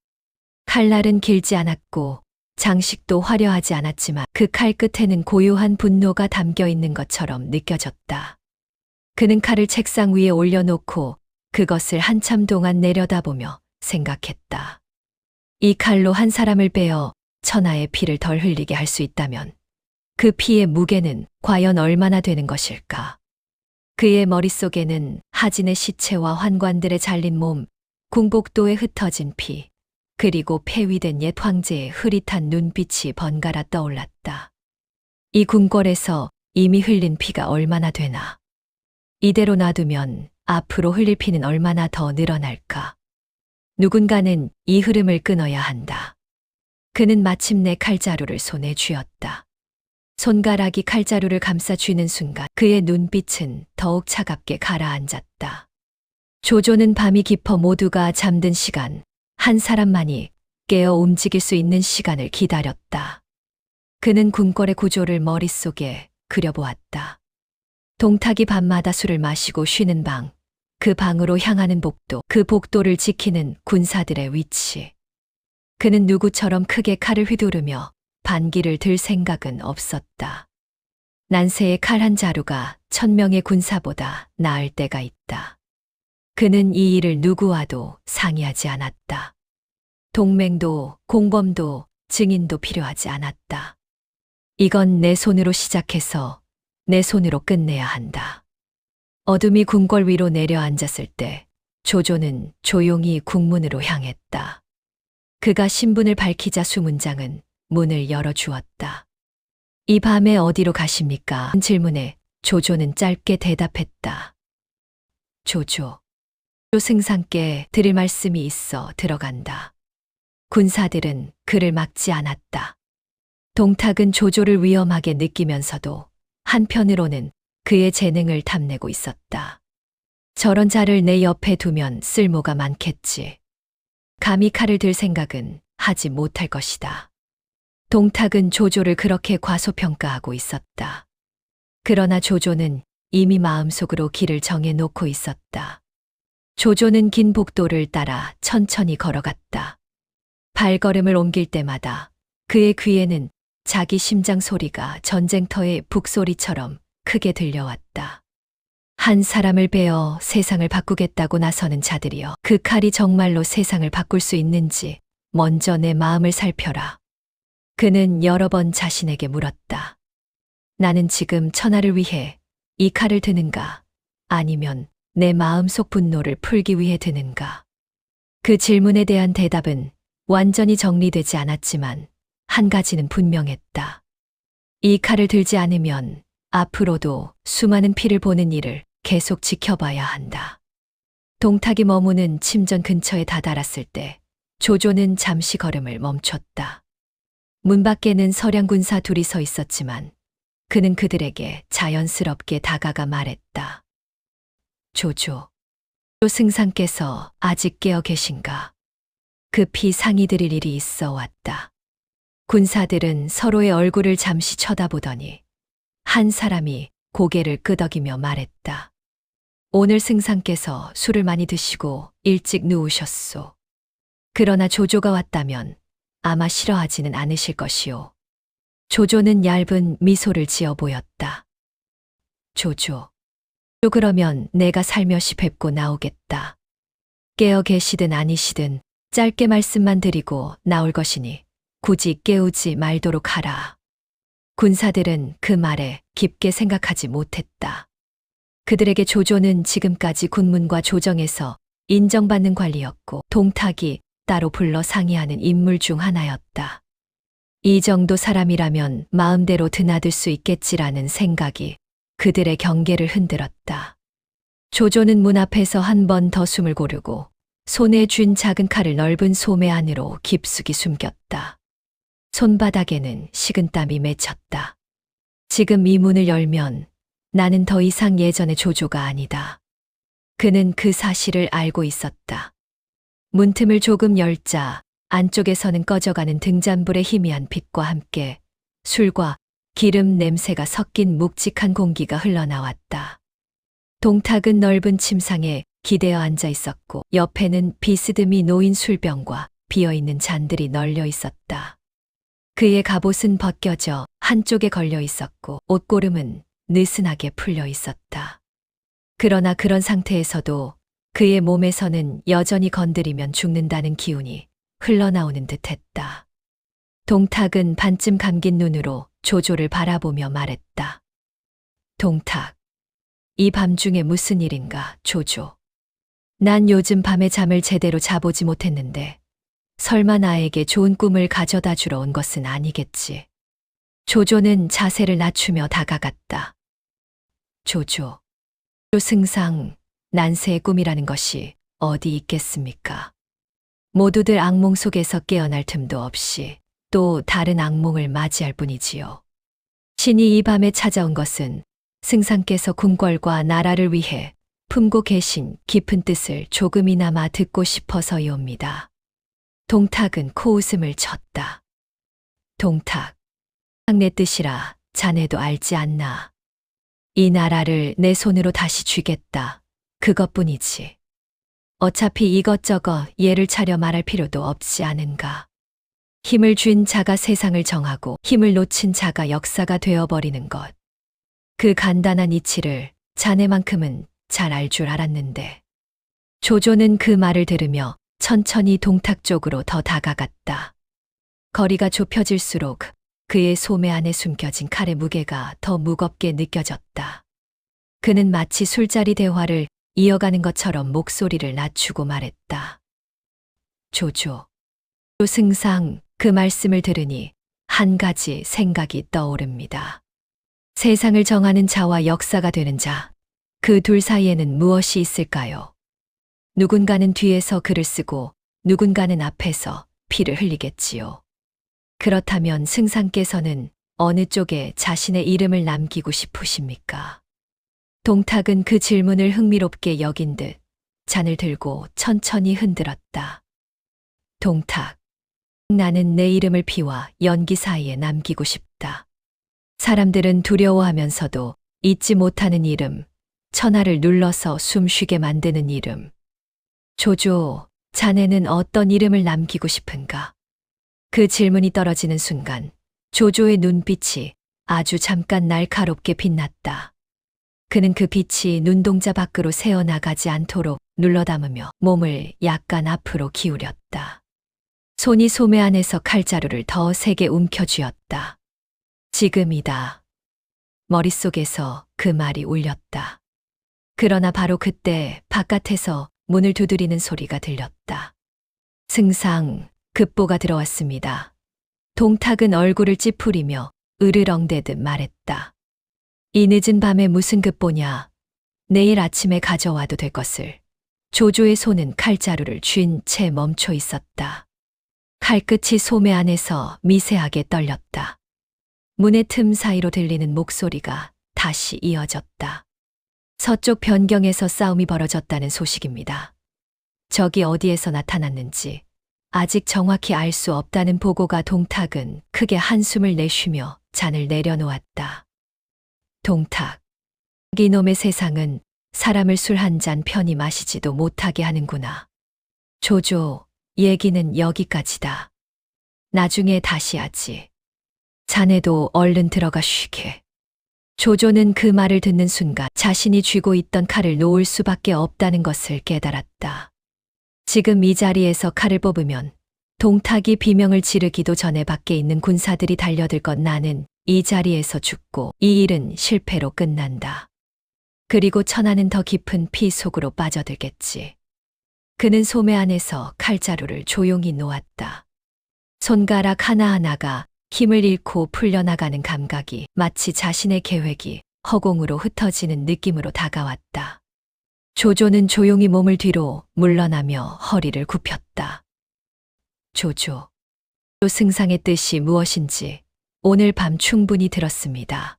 Speaker 1: 칼날은 길지 않았고 장식도 화려하지 않았지만 그 칼 끝에는 고요한 분노가 담겨 있는 것처럼 느껴졌다. 그는 칼을 책상 위에 올려놓고 그것을 한참 동안 내려다보며 생각했다. 이 칼로 한 사람을 베어 천하의 피를 덜 흘리게 할 수 있다면 그 피의 무게는 과연 얼마나 되는 것일까? 그의 머릿속에는 하진의 시체와 환관들의 잘린 몸, 궁복도에 흩어진 피, 그리고 폐위된 옛 황제의 흐릿한 눈빛이 번갈아 떠올랐다. 이 궁궐에서 이미 흘린 피가 얼마나 되나? 이대로 놔두면 앞으로 흘릴 피는 얼마나 더 늘어날까? 누군가는 이 흐름을 끊어야 한다. 그는 마침내 칼자루를 손에 쥐었다. 손가락이 칼자루를 감싸 쥐는 순간 그의 눈빛은 더욱 차갑게 가라앉았다. 조조는 밤이 깊어 모두가 잠든 시간, 한 사람만이 깨어 움직일 수 있는 시간을 기다렸다. 그는 궁궐의 구조를 머릿속에 그려보았다. 동탁이 밤마다 술을 마시고 쉬는 방, 그 방으로 향하는 복도, 그 복도를 지키는 군사들의 위치. 그는 누구처럼 크게 칼을 휘두르며 반기를 들 생각은 없었다. 난세의 칼 한 자루가 1000명의 군사보다 나을 때가 있다. 그는 이 일을 누구와도 상의하지 않았다. 동맹도 공범도 증인도 필요하지 않았다. 이건 내 손으로 시작해서 내 손으로 끝내야 한다. 어둠이 궁궐 위로 내려앉았을 때 조조는 조용히 국문으로 향했다. 그가 신분을 밝히자 수문장은 문을 열어주었다. 이 밤에 어디로 가십니까? 질문에 조조는 짧게 대답했다. 조조. 승상께 드릴 말씀이 있어 들어간다. 군사들은 그를 막지 않았다. 동탁은 조조를 위험하게 느끼면서도 한편으로는 그의 재능을 탐내고 있었다. 저런 자를 내 옆에 두면 쓸모가 많겠지. 감히 칼을 들 생각은 하지 못할 것이다. 동탁은 조조를 그렇게 과소평가하고 있었다. 그러나 조조는 이미 마음속으로 길을 정해 놓고 있었다. 조조는 긴 복도를 따라 천천히 걸어갔다. 발걸음을 옮길 때마다 그의 귀에는 자기 심장 소리가 전쟁터의 북소리처럼 크게 들려왔다. 한 사람을 베어 세상을 바꾸겠다고 나서는 자들이여, 그 칼이 정말로 세상을 바꿀 수 있는지 먼저 내 마음을 살펴라. 그는 여러 번 자신에게 물었다. 나는 지금 천하를 위해 이 칼을 드는가? 아니면 내 마음속 분노를 풀기 위해 드는가? 그 질문에 대한 대답은 완전히 정리되지 않았지만 한 가지는 분명했다. 이 칼을 들지 않으면 앞으로도 수많은 피를 보는 일을 계속 지켜봐야 한다. 동탁이 머무는 침전 근처에 다다랐을 때 조조는 잠시 걸음을 멈췄다. 문 밖에는 서량군사 둘이 서 있었지만 그는 그들에게 자연스럽게 다가가 말했다. 조조, 승상께서 아직 깨어 계신가? 급히 상의드릴 일이 있어 왔다. 군사들은 서로의 얼굴을 잠시 쳐다보더니 한 사람이 고개를 끄덕이며 말했다. 오늘 승상께서 술을 많이 드시고 일찍 누우셨소. 그러나 조조가 왔다면 아마 싫어하지는 않으실 것이오. 조조는 얇은 미소를 지어 보였다. 조조, 그러면 내가 살며시 뵙고 나오겠다. 깨어 계시든 아니시든 짧게 말씀만 드리고 나올 것이니 굳이 깨우지 말도록 하라. 군사들은 그 말에 깊게 생각하지 못했다. 그들에게 조조는 지금까지 군문과 조정에서 인정받는 관리였고 동탁이 따로 불러 상의하는 인물 중 하나였다. 이 정도 사람이라면 마음대로 드나들 수 있겠지라는 생각이 그들의 경계를 흔들었다. 조조는 문 앞에서 한 번 더 숨을 고르고 손에 쥔 작은 칼을 넓은 소매 안으로 깊숙이 숨겼다. 손바닥에는 식은땀이 맺혔다. 지금 이 문을 열면 나는 더 이상 예전의 조조가 아니다. 그는 그 사실을 알고 있었다. 문틈을 조금 열자 안쪽에서는 꺼져가는 등잔불의 희미한 빛과 함께 술과 기름 냄새가 섞인 묵직한 공기가 흘러나왔다. 동탁은 넓은 침상에 기대어 앉아 있었고 옆에는 비스듬히 놓인 술병과 비어있는 잔들이 널려 있었다. 그의 갑옷은 벗겨져 한쪽에 걸려 있었고 옷고름은 느슨하게 풀려 있었다. 그러나 그런 상태에서도 그의 몸에서는 여전히 건드리면 죽는다는 기운이 흘러나오는 듯했다. 동탁은 반쯤 감긴 눈으로 조조를 바라보며 말했다. 동탁, 이 밤중에 무슨 일인가, 조조. 난 요즘 밤에 잠을 제대로 자보지 못했는데 설마 나에게 좋은 꿈을 가져다 주러 온 것은 아니겠지. 조조는 자세를 낮추며 다가갔다. 조조, 승상, 난세의 꿈이라는 것이 어디 있겠습니까? 모두들 악몽 속에서 깨어날 틈도 없이 또 다른 악몽을 맞이할 뿐이지요. 신이 이 밤에 찾아온 것은 승상께서 궁궐과 나라를 위해 품고 계신 깊은 뜻을 조금이나마 듣고 싶어서이옵니다. 동탁은 코웃음을 쳤다. 동탁, 내 뜻이라 자네도 알지 않나. 이 나라를 내 손으로 다시 쥐겠다. 그것뿐이지. 어차피 이것저것 예를 차려 말할 필요도 없지 않은가. 힘을 쥔 자가 세상을 정하고 힘을 놓친 자가 역사가 되어버리는 것. 그 간단한 이치를 자네만큼은 잘 알 줄 알았는데. 조조는 그 말을 들으며 천천히 동탁 쪽으로 더 다가갔다. 거리가 좁혀질수록 그의 소매 안에 숨겨진 칼의 무게가 더 무겁게 느껴졌다. 그는 마치 술자리 대화를 이어가는 것처럼 목소리를 낮추고 말했다. 조조. 승상, 그 말씀을 들으니 한 가지 생각이 떠오릅니다. 세상을 정하는 자와 역사가 되는 자, 그 둘 사이에는 무엇이 있을까요? 누군가는 뒤에서 글을 쓰고 누군가는 앞에서 피를 흘리겠지요. 그렇다면 승상께서는 어느 쪽에 자신의 이름을 남기고 싶으십니까? 동탁은 그 질문을 흥미롭게 여긴 듯 잔을 들고 천천히 흔들었다. 동탁, 나는 내 이름을 피와 연기 사이에 남기고 싶다. 사람들은 두려워하면서도 잊지 못하는 이름, 천하를 눌러서 숨쉬게 만드는 이름. 조조, 자네는 어떤 이름을 남기고 싶은가? 그 질문이 떨어지는 순간 조조의 눈빛이 아주 잠깐 날카롭게 빛났다. 그는 그 빛이 눈동자 밖으로 새어나가지 않도록 눌러담으며 몸을 약간 앞으로 기울였다. 손이 소매 안에서 칼자루를 더 세게 움켜쥐었다. 지금이다. 머릿속에서 그 말이 울렸다. 그러나 바로 그때 바깥에서 문을 두드리는 소리가 들렸다. 승상, 급보가 들어왔습니다. 동탁은 얼굴을 찌푸리며 으르렁대듯 말했다. 이 늦은 밤에 무슨 급보냐. 내일 아침에 가져와도 될 것을. 조조의 손은 칼자루를 쥔 채 멈춰 있었다. 칼끝이 소매 안에서 미세하게 떨렸다. 문의 틈 사이로 들리는 목소리가 다시 이어졌다. 서쪽 변경에서 싸움이 벌어졌다는 소식입니다. 적이 어디에서 나타났는지 아직 정확히 알 수 없다는 보고가. 동탁은 크게 한숨을 내쉬며 잔을 내려놓았다. 동탁, 이놈의 세상은 사람을 술 한 잔 편히 마시지도 못하게 하는구나. 조조, 얘기는 여기까지다. 나중에 다시 하지. 자네도 얼른 들어가 쉬게. 조조는 그 말을 듣는 순간 자신이 쥐고 있던 칼을 놓을 수밖에 없다는 것을 깨달았다. 지금 이 자리에서 칼을 뽑으면 동탁이 비명을 지르기도 전에 밖에 있는 군사들이 달려들 것. 나는 이 자리에서 죽고 이 일은 실패로 끝난다. 그리고 천하는 더 깊은 피 속으로 빠져들겠지. 그는 소매 안에서 칼자루를 조용히 놓았다. 손가락 하나하나가 힘을 잃고 풀려나가는 감각이 마치 자신의 계획이 허공으로 흩어지는 느낌으로 다가왔다. 조조는 조용히 몸을 뒤로 물러나며 허리를 굽혔다. 조조, 승상의 뜻이 무엇인지 오늘 밤 충분히 들었습니다.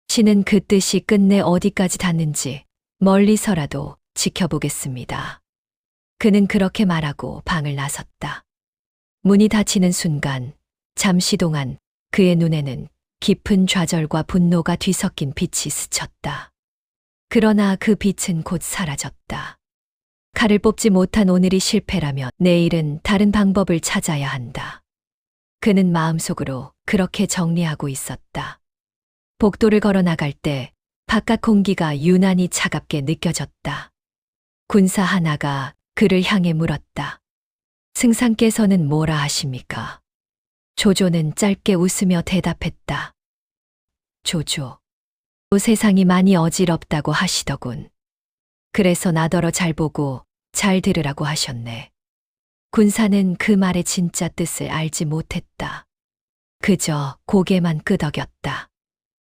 Speaker 1: 신은 그 뜻이 끝내 어디까지 닿는지 멀리서라도 지켜보겠습니다. 그는 그렇게 말하고 방을 나섰다. 문이 닫히는 순간 잠시 동안 그의 눈에는 깊은 좌절과 분노가 뒤섞인 빛이 스쳤다. 그러나 그 빛은 곧 사라졌다. 칼을 뽑지 못한 오늘이 실패라면 내일은 다른 방법을 찾아야 한다. 그는 마음속으로 그렇게 정리하고 있었다. 복도를 걸어 나갈 때 바깥 공기가 유난히 차갑게 느껴졌다. 군사 하나가 그를 향해 물었다. 승상께서는 뭐라 하십니까? 조조는 짧게 웃으며 대답했다. 조조, 세상이 많이 어지럽다고 하시더군. 그래서 나더러 잘 보고 잘 들으라고 하셨네. 군사는 그 말의 진짜 뜻을 알지 못했다. 그저 고개만 끄덕였다.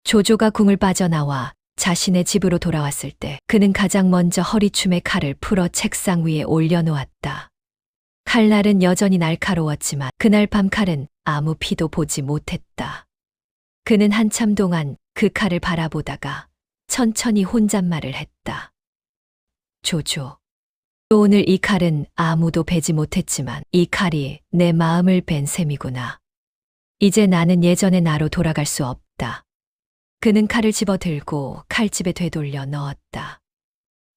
Speaker 1: 조조가 궁을 빠져나와 자신의 집으로 돌아왔을 때 그는 가장 먼저 허리춤에 칼을 풀어 책상 위에 올려놓았다. 칼날은 여전히 날카로웠지만 그날 밤 칼은 아무 피도 보지 못했다. 그는 한참 동안 그 칼을 바라보다가 천천히 혼잣말을 했다. 조조, 오늘 이 칼은 아무도 베지 못했지만 이 칼이 내 마음을 벤 셈이구나. 이제 나는 예전의 나로 돌아갈 수 없다. 그는 칼을 집어들고 칼집에 되돌려 넣었다.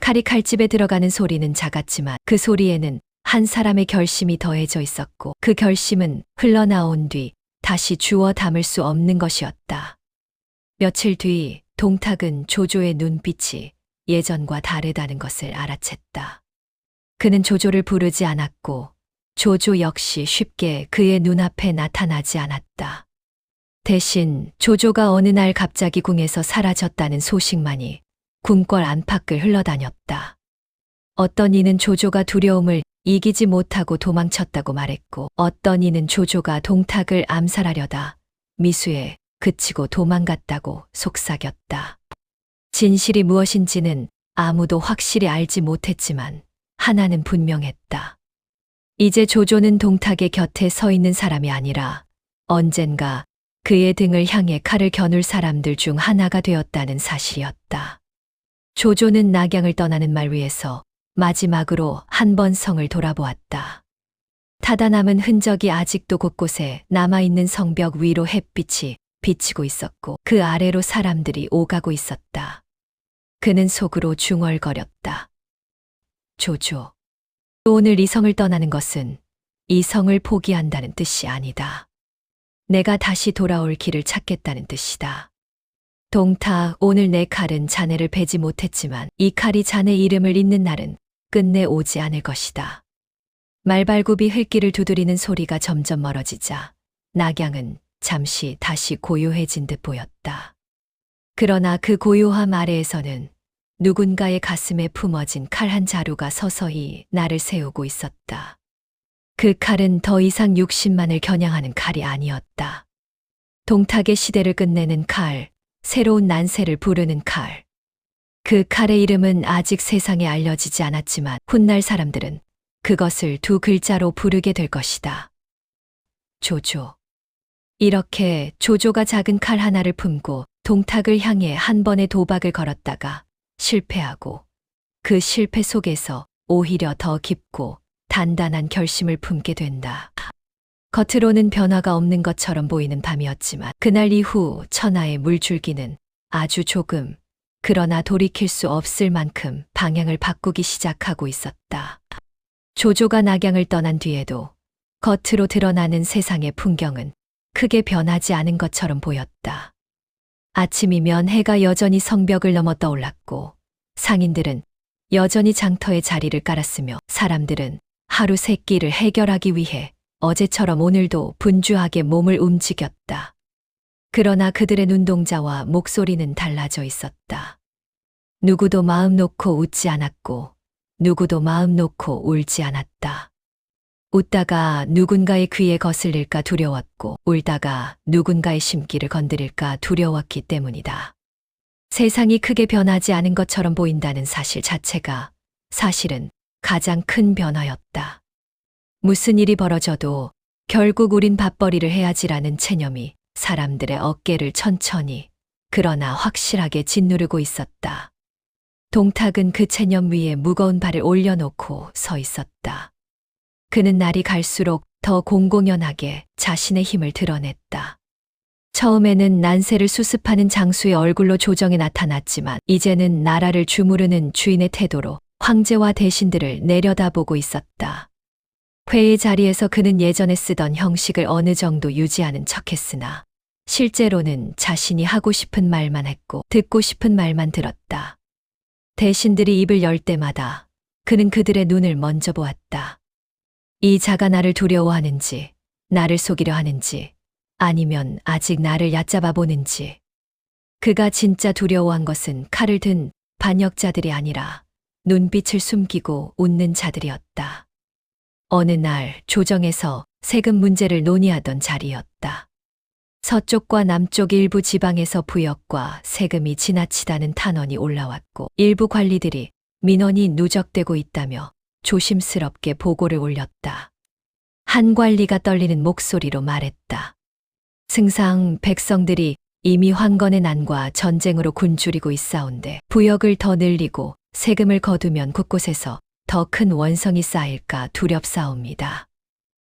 Speaker 1: 칼이 칼집에 들어가는 소리는 작았지만 그 소리에는 한 사람의 결심이 더해져 있었고 그 결심은 흘러나온 뒤 다시 주워 담을 수 없는 것이었다. 며칠 뒤 동탁은 조조의 눈빛이 예전과 다르다는 것을 알아챘다. 그는 조조를 부르지 않았고 조조 역시 쉽게 그의 눈앞에 나타나지 않았다. 대신 조조가 어느 날 갑자기 궁에서 사라졌다는 소식만이 궁궐 안팎을 흘러다녔다. 어떤 이는 조조가 두려움을 이기지 못하고 도망쳤다고 말했고 어떤 이는 조조가 동탁을 암살하려다 미수에 그치고 도망갔다고 속삭였다. 진실이 무엇인지는 아무도 확실히 알지 못했지만 하나는 분명했다. 이제 조조는 동탁의 곁에 서 있는 사람이 아니라 언젠가 그의 등을 향해 칼을 겨눌 사람들 중 하나가 되었다는 사실이었다. 조조는 낙양을 떠나는 말 위에서 마지막으로 한 번 성을 돌아보았다. 타다 남은 흔적이 아직도 곳곳에 남아있는 성벽 위로 햇빛이 비치고 있었고 그 아래로 사람들이 오가고 있었다. 그는 속으로 중얼거렸다. 조조, 오늘 이 성을 떠나는 것은 이 성을 포기한다는 뜻이 아니다. 내가 다시 돌아올 길을 찾겠다는 뜻이다. 동탁, 오늘 내 칼은 자네를 베지 못했지만 이 칼이 자네 이름을 잇는 날은 끝내 오지 않을 것이다. 말발굽이 흙길을 두드리는 소리가 점점 멀어지자 낙양은 잠시 다시 고요해진 듯 보였다. 그러나 그 고요함 아래에서는 누군가의 가슴에 품어진 칼 한 자루가 서서히 나를 세우고 있었다. 그 칼은 더 이상 육신만을 겨냥하는 칼이 아니었다. 동탁의 시대를 끝내는 칼, 새로운 난세를 부르는 칼. 그 칼의 이름은 아직 세상에 알려지지 않았지만 훗날 사람들은 그것을 두 글자로 부르게 될 것이다. 조조. 이렇게 조조가 작은 칼 하나를 품고 동탁을 향해 한 번의 도박을 걸었다가 실패하고 그 실패 속에서 오히려 더 깊고 단단한 결심을 품게 된다. 겉으로는 변화가 없는 것처럼 보이는 밤이었지만 그날 이후 천하의 물줄기는 아주 조금, 그러나 돌이킬 수 없을 만큼 방향을 바꾸기 시작하고 있었다. 조조가 낙양을 떠난 뒤에도 겉으로 드러나는 세상의 풍경은 크게 변하지 않은 것처럼 보였다. 아침이면 해가 여전히 성벽을 넘어 떠올랐고 상인들은 여전히 장터에 자리를 깔았으며 사람들은 하루 세 끼를 해결하기 위해 어제처럼 오늘도 분주하게 몸을 움직였다. 그러나 그들의 눈동자와 목소리는 달라져 있었다. 누구도 마음 놓고 웃지 않았고 누구도 마음 놓고 울지 않았다. 웃다가 누군가의 귀에 거슬릴까 두려웠고 울다가 누군가의 심기를 건드릴까 두려웠기 때문이다. 세상이 크게 변하지 않은 것처럼 보인다는 사실 자체가 사실은 가장 큰 변화였다. 무슨 일이 벌어져도 결국 우린 밥벌이를 해야지라는 체념이 사람들의 어깨를 천천히 그러나 확실하게 짓누르고 있었다. 동탁은 그 체념 위에 무거운 발을 올려놓고 서 있었다. 그는 날이 갈수록 더 공공연하게 자신의 힘을 드러냈다. 처음에는 난세를 수습하는 장수의 얼굴로 조정에 나타났지만 이제는 나라를 주무르는 주인의 태도로 황제와 대신들을 내려다보고 있었다. 회의 자리에서 그는 예전에 쓰던 형식을 어느 정도 유지하는 척했으나 실제로는 자신이 하고 싶은 말만 했고 듣고 싶은 말만 들었다. 대신들이 입을 열 때마다 그는 그들의 눈을 먼저 보았다. 이 자가 나를 두려워하는지, 나를 속이려 하는지, 아니면 아직 나를 얕잡아 보는지. 그가 진짜 두려워한 것은 칼을 든 반역자들이 아니라 눈빛을 숨기고 웃는 자들이었다. 어느 날 조정에서 세금 문제를 논의하던 자리였다. 서쪽과 남쪽 일부 지방에서 부역과 세금이 지나치다는 탄원이 올라왔고 일부 관리들이 민원이 누적되고 있다며 조심스럽게 보고를 올렸다. 한 관리가 떨리는 목소리로 말했다. 승상, 백성들이 이미 황건의 난과 전쟁으로 굶주리고 있사온데 부역을 더 늘리고 세금을 거두면 곳곳에서 더 큰 원성이 쌓일까 두렵사옵니다.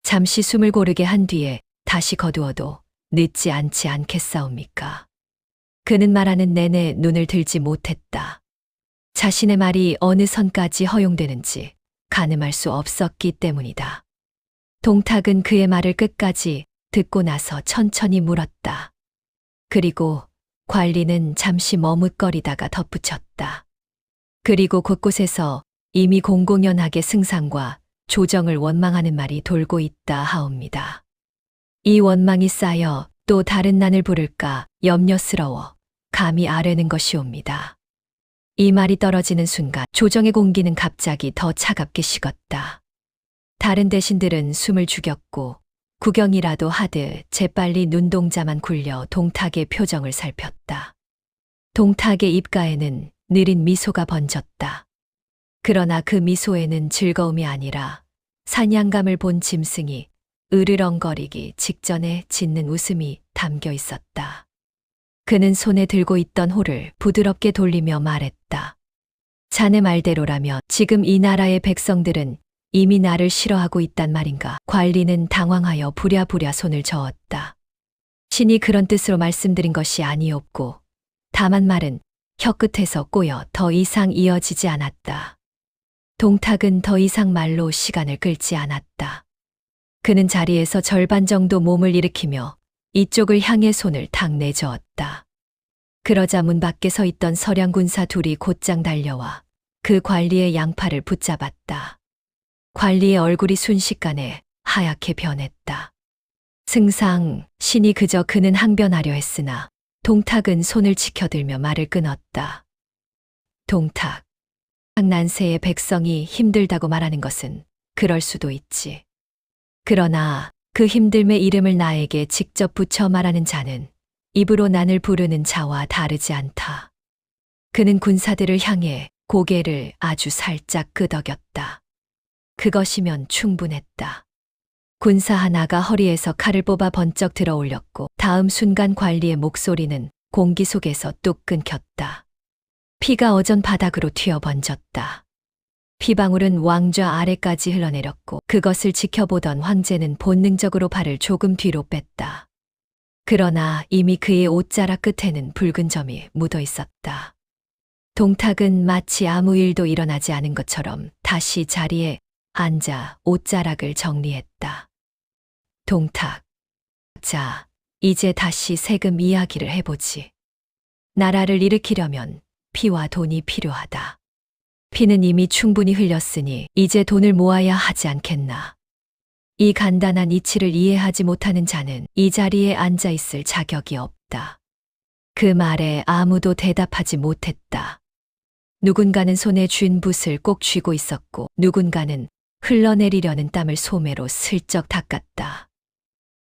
Speaker 1: 잠시 숨을 고르게 한 뒤에 다시 거두어도 늦지 않지 않겠사옵니까? 그는 말하는 내내 눈을 들지 못했다. 자신의 말이 어느 선까지 허용되는지 가늠할 수 없었기 때문이다. 동탁은 그의 말을 끝까지 듣고 나서 천천히 물었다. 그리고 관리는 잠시 머뭇거리다가 덧붙였다. 그리고 곳곳에서 이미 공공연하게 승상과 조정을 원망하는 말이 돌고 있다 하옵니다. 이 원망이 쌓여 또 다른 난을 부를까 염려스러워 감히 아뢰는 것이옵니다. 이 말이 떨어지는 순간 조정의 공기는 갑자기 더 차갑게 식었다. 다른 대신들은 숨을 죽였고 구경이라도 하듯 재빨리 눈동자만 굴려 동탁의 표정을 살폈다. 동탁의 입가에는 느린 미소가 번졌다. 그러나 그 미소에는 즐거움이 아니라 사냥감을 본 짐승이 으르렁거리기 직전에 짓는 웃음이 담겨 있었다. 그는 손에 들고 있던 호를 부드럽게 돌리며 말했다. 자네 말대로라면 지금 이 나라의 백성들은 이미 나를 싫어하고 있단 말인가? 관리는 당황하여 부랴부랴 손을 저었다. 신이 그런 뜻으로 말씀드린 것이 아니었고 다만 말은 혀끝에서 꼬여 더 이상 이어지지 않았다. 동탁은 더 이상 말로 시간을 끌지 않았다. 그는 자리에서 절반 정도 몸을 일으키며 이쪽을 향해 손을 탁 내저었다. 그러자 문 밖에 서 있던 서량군사 둘이 곧장 달려와 그 관리의 양팔을 붙잡았다. 관리의 얼굴이 순식간에 하얗게 변했다. 승상, 신이 그저 그는 항변하려 했으나 동탁은 손을 치켜들며 말을 끊었다. 동탁, 난세의 백성이 힘들다고 말하는 것은 그럴 수도 있지. 그러나 그 힘듦의 이름을 나에게 직접 붙여 말하는 자는 입으로 난을 부르는 자와 다르지 않다. 그는 군사들을 향해 고개를 아주 살짝 끄덕였다. 그것이면 충분했다. 군사 하나가 허리에서 칼을 뽑아 번쩍 들어 올렸고 다음 순간 관리의 목소리는 공기 속에서 뚝 끊겼다. 피가 어전 바닥으로 튀어 번졌다. 피방울은 왕좌 아래까지 흘러내렸고 그것을 지켜보던 황제는 본능적으로 발을 조금 뒤로 뺐다. 그러나 이미 그의 옷자락 끝에는 붉은 점이 묻어 있었다. 동탁은 마치 아무 일도 일어나지 않은 것처럼 다시 자리에 앉아 옷자락을 정리했다. 동탁. 자, 이제 다시 세금 이야기를 해보지. 나라를 일으키려면 피와 돈이 필요하다. 피는 이미 충분히 흘렸으니 이제 돈을 모아야 하지 않겠나. 이 간단한 이치를 이해하지 못하는 자는 이 자리에 앉아 있을 자격이 없다. 그 말에 아무도 대답하지 못했다. 누군가는 손에 쥔 붓을 꼭 쥐고 있었고 누군가는 흘러내리려는 땀을 소매로 슬쩍 닦았다.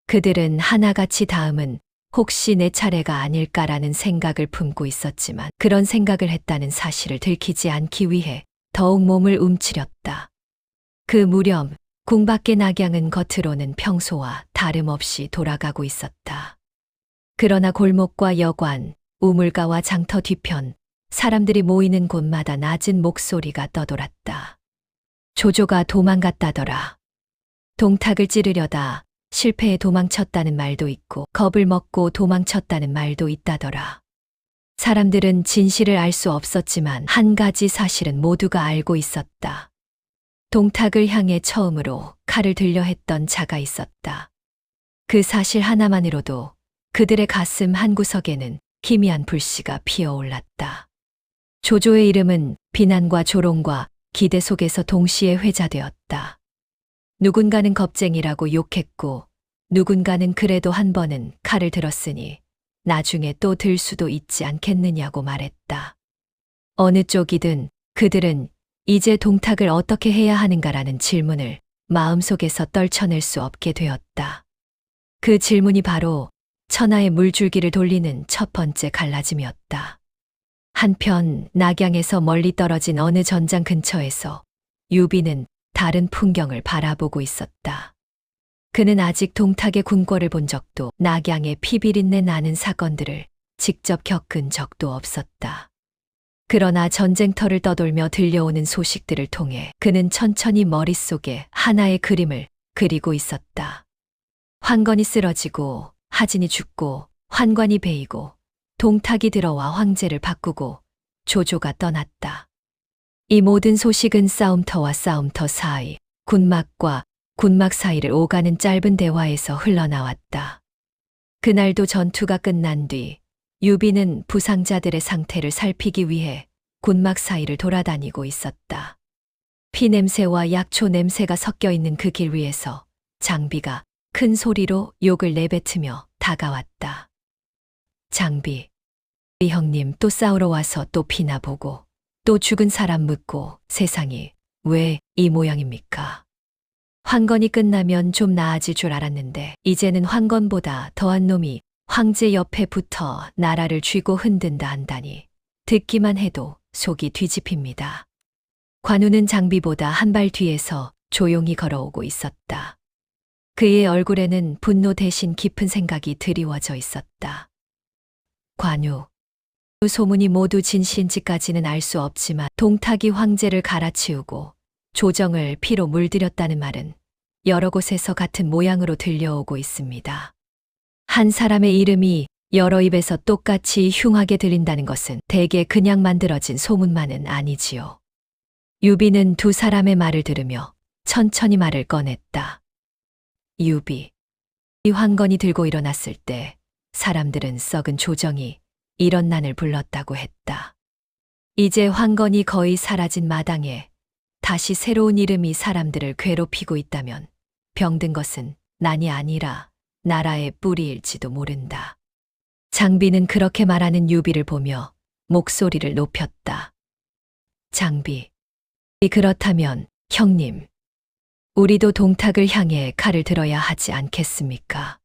Speaker 1: 그들은 하나같이 다음은 혹시 내 차례가 아닐까라는 생각을 품고 있었지만 그런 생각을 했다는 사실을 들키지 않기 위해 더욱 몸을 움츠렸다. 그 무렵 궁 밖의 낙양은 겉으로는 평소와 다름없이 돌아가고 있었다. 그러나 골목과 여관, 우물가와 장터 뒤편, 사람들이 모이는 곳마다 낮은 목소리가 떠돌았다. 조조가 도망갔다더라. 동탁을 찌르려다 실패에 도망쳤다는 말도 있고 겁을 먹고 도망쳤다는 말도 있다더라. 사람들은 진실을 알 수 없었지만 한 가지 사실은 모두가 알고 있었다. 동탁을 향해 처음으로 칼을 들려 했던 자가 있었다. 그 사실 하나만으로도 그들의 가슴 한구석에는 희미한 불씨가 피어올랐다. 조조의 이름은 비난과 조롱과 기대 속에서 동시에 회자되었다. 누군가는 겁쟁이라고 욕했고 누군가는 그래도 한 번은 칼을 들었으니 나중에 또 들 수도 있지 않겠느냐고 말했다. 어느 쪽이든 그들은 이제 동탁을 어떻게 해야 하는가라는 질문을 마음속에서 떨쳐낼 수 없게 되었다. 그 질문이 바로 천하의 물줄기를 돌리는 첫 번째 갈라짐이었다. 한편 낙양에서 멀리 떨어진 어느 전장 근처에서 유비는 다른 풍경을 바라보고 있었다. 그는 아직 동탁의 궁궐을 본 적도 낙양의 피비린내 나는 사건들을 직접 겪은 적도 없었다. 그러나 전쟁터를 떠돌며 들려오는 소식들을 통해 그는 천천히 머릿속에 하나의 그림을 그리고 있었다. 황건이 쓰러지고 하진이 죽고 환관이 베이고 동탁이 들어와 황제를 바꾸고 조조가 떠났다. 이 모든 소식은 싸움터와 싸움터 사이, 군막과 군막 사이를 오가는 짧은 대화에서 흘러나왔다. 그날도 전투가 끝난 뒤 유비는 부상자들의 상태를 살피기 위해 군막 사이를 돌아다니고 있었다. 피 냄새와 약초 냄새가 섞여 있는 그 길 위에서 장비가 큰 소리로 욕을 내뱉으며 다가왔다. 장비, 이 형님 또 싸우러 와서 또 피나 보고 또 죽은 사람 묻고 세상이 왜 이 모양입니까? 황건이 끝나면 좀 나아질 줄 알았는데 이제는 황건보다 더한 놈이 황제 옆에 붙어 나라를 쥐고 흔든다 한다니 듣기만 해도 속이 뒤집힙니다. 관우는 장비보다 한 발 뒤에서 조용히 걸어오고 있었다. 그의 얼굴에는 분노 대신 깊은 생각이 드리워져 있었다. 관우. 소문이 모두 진실인지까지는 알 수 없지만 동탁이 황제를 갈아치우고 조정을 피로 물들였다는 말은 여러 곳에서 같은 모양으로 들려오고 있습니다. 한 사람의 이름이 여러 입에서 똑같이 흉하게 들린다는 것은 대개 그냥 만들어진 소문만은 아니지요. 유비는 두 사람의 말을 들으며 천천히 말을 꺼냈다. 유비. 이 황건이 들고 일어났을 때 사람들은 썩은 조정이 이런 난을 불렀다고 했다. 이제 황건이 거의 사라진 마당에 다시 새로운 이름이 사람들을 괴롭히고 있다면 병든 것은 난이 아니라 나라의 뿌리일지도 모른다. 장비는 그렇게 말하는 유비를 보며 목소리를 높였다. 장비. 그렇다면 형님, 우리도 동탁을 향해 칼을 들어야 하지 않겠습니까?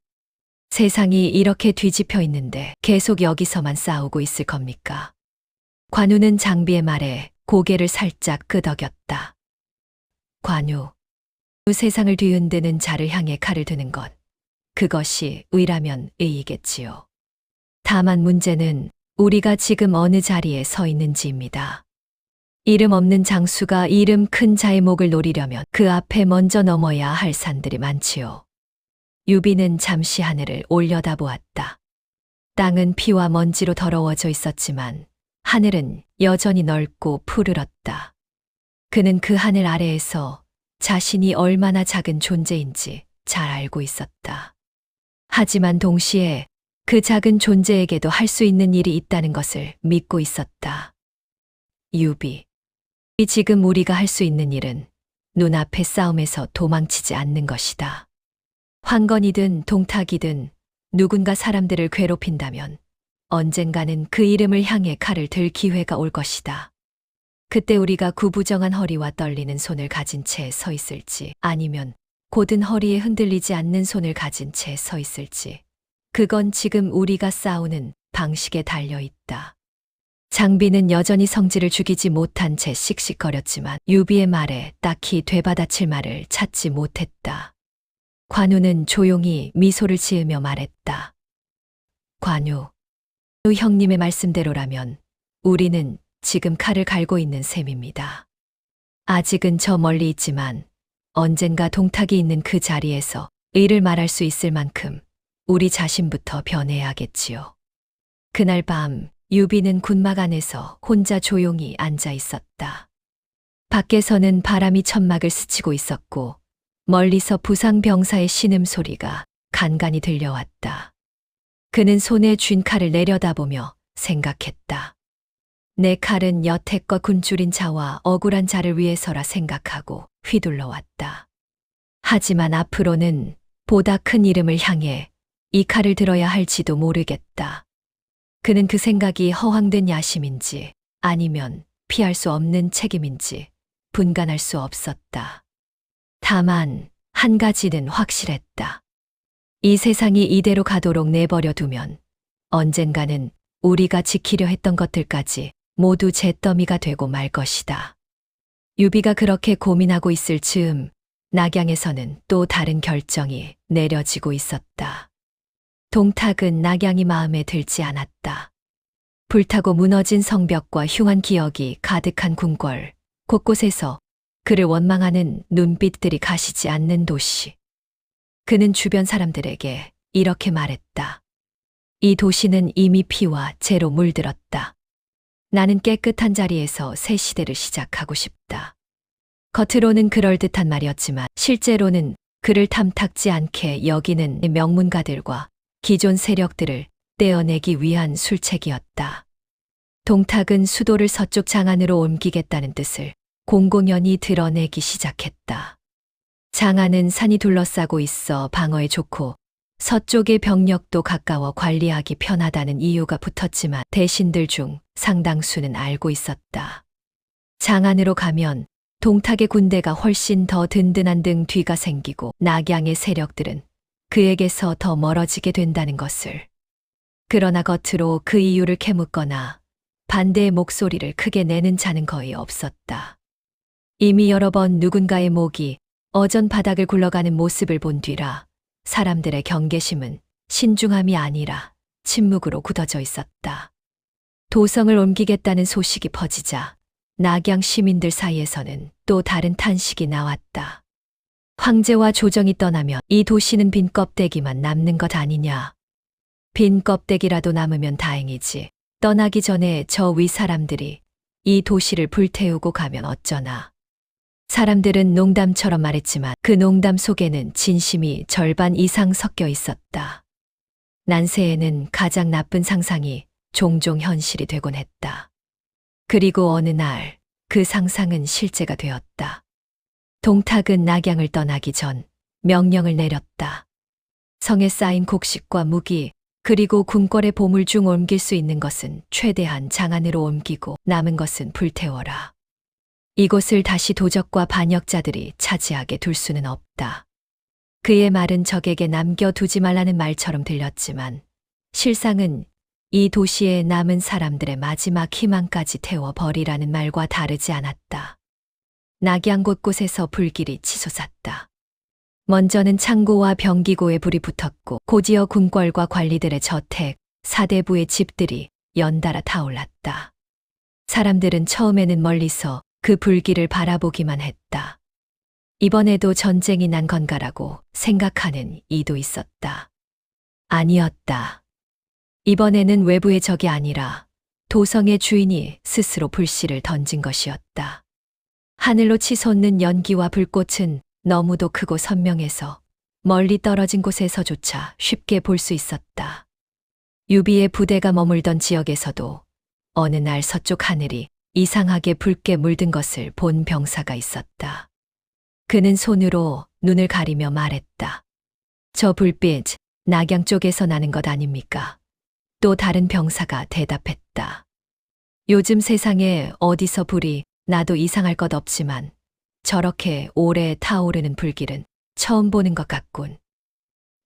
Speaker 1: 세상이 이렇게 뒤집혀 있는데 계속 여기서만 싸우고 있을 겁니까? 관우는 장비의 말에 고개를 살짝 끄덕였다. 관우. 세상을 뒤흔드는 자를 향해 칼을 드는 것. 그것이 의라면 의이겠지요. 다만 문제는 우리가 지금 어느 자리에 서 있는지입니다. 이름 없는 장수가 이름 큰 자의 목을 노리려면 그 앞에 먼저 넘어야 할 산들이 많지요. 유비는 잠시 하늘을 올려다보았다. 땅은 피와 먼지로 더러워져 있었지만 하늘은 여전히 넓고 푸르렀다. 그는 그 하늘 아래에서 자신이 얼마나 작은 존재인지 잘 알고 있었다. 하지만 동시에 그 작은 존재에게도 할 수 있는 일이 있다는 것을 믿고 있었다. 유비. 지금 우리가 할 수 있는 일은 눈앞의 싸움에서 도망치지 않는 것이다. 황건이든 동탁이든 누군가 사람들을 괴롭힌다면 언젠가는 그 이름을 향해 칼을 들 기회가 올 것이다. 그때 우리가 구부정한 허리와 떨리는 손을 가진 채 서 있을지 아니면 곧은 허리에 흔들리지 않는 손을 가진 채 서 있을지 그건 지금 우리가 싸우는 방식에 달려 있다. 장비는 여전히 성질을 죽이지 못한 채 씩씩거렸지만 유비의 말에 딱히 되받아칠 말을 찾지 못했다. 관우는 조용히 미소를 지으며 말했다. 관우, 형님의 말씀대로라면 우리는 지금 칼을 갈고 있는 셈입니다. 아직은 저 멀리 있지만 언젠가 동탁이 있는 그 자리에서 의를 말할 수 있을 만큼 우리 자신부터 변해야겠지요. 그날 밤 유비는 군막 안에서 혼자 조용히 앉아 있었다. 밖에서는 바람이 천막을 스치고 있었고 멀리서 부상 병사의 신음소리가 간간이 들려왔다. 그는 손에 쥔 칼을 내려다보며 생각했다. 내 칼은 여태껏 굶주린 자와 억울한 자를 위해서라 생각하고 휘둘러 왔다. 하지만 앞으로는 보다 큰 이름을 향해 이 칼을 들어야 할지도 모르겠다. 그는 그 생각이 허황된 야심인지 아니면 피할 수 없는 책임인지 분간할 수 없었다. 다만 한 가지는 확실했다. 이 세상이 이대로 가도록 내버려 두면 언젠가는 우리가 지키려 했던 것들까지 모두 잿더미가 되고 말 것이다. 유비가 그렇게 고민하고 있을 즈음 낙양에서는 또 다른 결정이 내려지고 있었다. 동탁은 낙양이 마음에 들지 않았다. 불타고 무너진 성벽과 흉한 기억이 가득한 궁궐, 곳곳에서 그를 원망하는 눈빛들이 가시지 않는 도시. 그는 주변 사람들에게 이렇게 말했다. 이 도시는 이미 피와 재로 물들었다. 나는 깨끗한 자리에서 새 시대를 시작하고 싶다. 겉으로는 그럴듯한 말이었지만 실제로는 그를 탐탁지 않게 여기는 명문가들과 기존 세력들을 떼어내기 위한 술책이었다. 동탁은 수도를 서쪽 장안으로 옮기겠다는 뜻을 공공연히 드러내기 시작했다. 장안은 산이 둘러싸고 있어 방어에 좋고 서쪽의 병력도 가까워 관리하기 편하다는 이유가 붙었지만 대신들 중 상당수는 알고 있었다. 장안으로 가면 동탁의 군대가 훨씬 더 든든한 등 뒤가 생기고 낙양의 세력들은 그에게서 더 멀어지게 된다는 것을. 그러나 겉으로 그 이유를 캐묻거나 반대의 목소리를 크게 내는 자는 거의 없었다. 이미 여러 번 누군가의 목이 어전 바닥을 굴러가는 모습을 본 뒤라 사람들의 경계심은 신중함이 아니라 침묵으로 굳어져 있었다. 도성을 옮기겠다는 소식이 퍼지자 낙양 시민들 사이에서는 또 다른 탄식이 나왔다. 황제와 조정이 떠나면 이 도시는 빈 껍데기만 남는 것 아니냐. 빈 껍데기라도 남으면 다행이지. 떠나기 전에 저 위 사람들이 이 도시를 불태우고 가면 어쩌나. 사람들은 농담처럼 말했지만 그 농담 속에는 진심이 절반 이상 섞여 있었다. 난세에는 가장 나쁜 상상이 종종 현실이 되곤 했다. 그리고 어느 날 그 상상은 실제가 되었다. 동탁은 낙양을 떠나기 전 명령을 내렸다. 성에 쌓인 곡식과 무기 그리고 궁궐의 보물 중 옮길 수 있는 것은 최대한 장안으로 옮기고 남은 것은 불태워라. 이곳을 다시 도적과 반역자들이 차지하게 둘 수는 없다. 그의 말은 적에게 남겨두지 말라는 말처럼 들렸지만 실상은 이 도시에 남은 사람들의 마지막 희망까지 태워버리라는 말과 다르지 않았다. 낙양 곳곳에서 불길이 치솟았다. 먼저는 창고와 병기고에 불이 붙었고 고지어 군궐과 관리들의 저택, 사대부의 집들이 연달아 타올랐다. 사람들은 처음에는 멀리서 그 불길을 바라보기만 했다. 이번에도 전쟁이 난 건가라고 생각하는 이도 있었다. 아니었다. 이번에는 외부의 적이 아니라 도성의 주인이 스스로 불씨를 던진 것이었다. 하늘로 치솟는 연기와 불꽃은 너무도 크고 선명해서 멀리 떨어진 곳에서조차 쉽게 볼 수 있었다. 유비의 부대가 머물던 지역에서도 어느 날 서쪽 하늘이 이상하게 붉게 물든 것을 본 병사가 있었다. 그는 손으로 눈을 가리며 말했다. 저 불빛, 낙양 쪽에서 나는 것 아닙니까? 또 다른 병사가 대답했다. 요즘 세상에 어디서 불이 나도 이상할 것 없지만 저렇게 오래 타오르는 불길은 처음 보는 것 같군.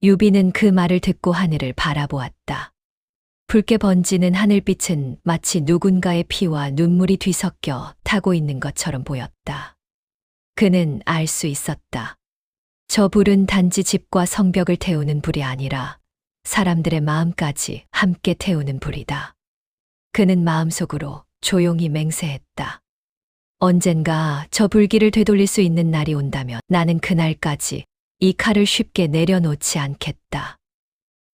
Speaker 1: 유비는 그 말을 듣고 하늘을 바라보았다. 붉게 번지는 하늘빛은 마치 누군가의 피와 눈물이 뒤섞여 타고 있는 것처럼 보였다. 그는 알 수 있었다. 저 불은 단지 집과 성벽을 태우는 불이 아니라 사람들의 마음까지 함께 태우는 불이다. 그는 마음속으로 조용히 맹세했다. 언젠가 저 불길을 되돌릴 수 있는 날이 온다면 나는 그날까지 이 칼을 쉽게 내려놓지 않겠다.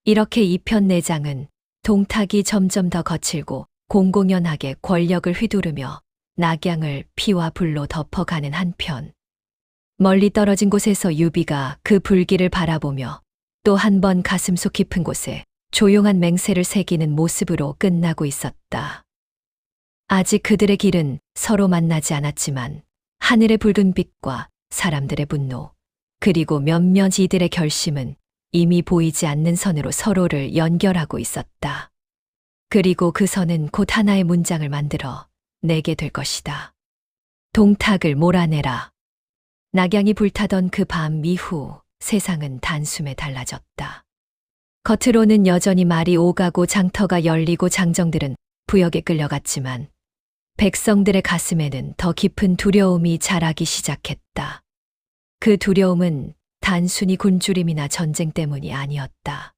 Speaker 1: 이렇게 이편내장은 동탁이 점점 더 거칠고 공공연하게 권력을 휘두르며 낙양을 피와 불로 덮어가는 한편, 멀리 떨어진 곳에서 유비가 그 불길을 바라보며 또 한 번 가슴속 깊은 곳에 조용한 맹세를 새기는 모습으로 끝나고 있었다. 아직 그들의 길은 서로 만나지 않았지만 하늘의 붉은 빛과 사람들의 분노, 그리고 몇몇 이들의 결심은 이미 보이지 않는 선으로 서로를 연결하고 있었다. 그리고 그 선은 곧 하나의 문장을 만들어 내게 될 것이다. 동탁을 몰아내라. 낙양이 불타던 그 밤 이후 세상은 단숨에 달라졌다. 겉으로는 여전히 말이 오가고 장터가 열리고 장정들은 부역에 끌려갔지만 백성들의 가슴에는 더 깊은 두려움이 자라기 시작했다. 그 두려움은 단순히 굶주림이나 전쟁 때문이 아니었다.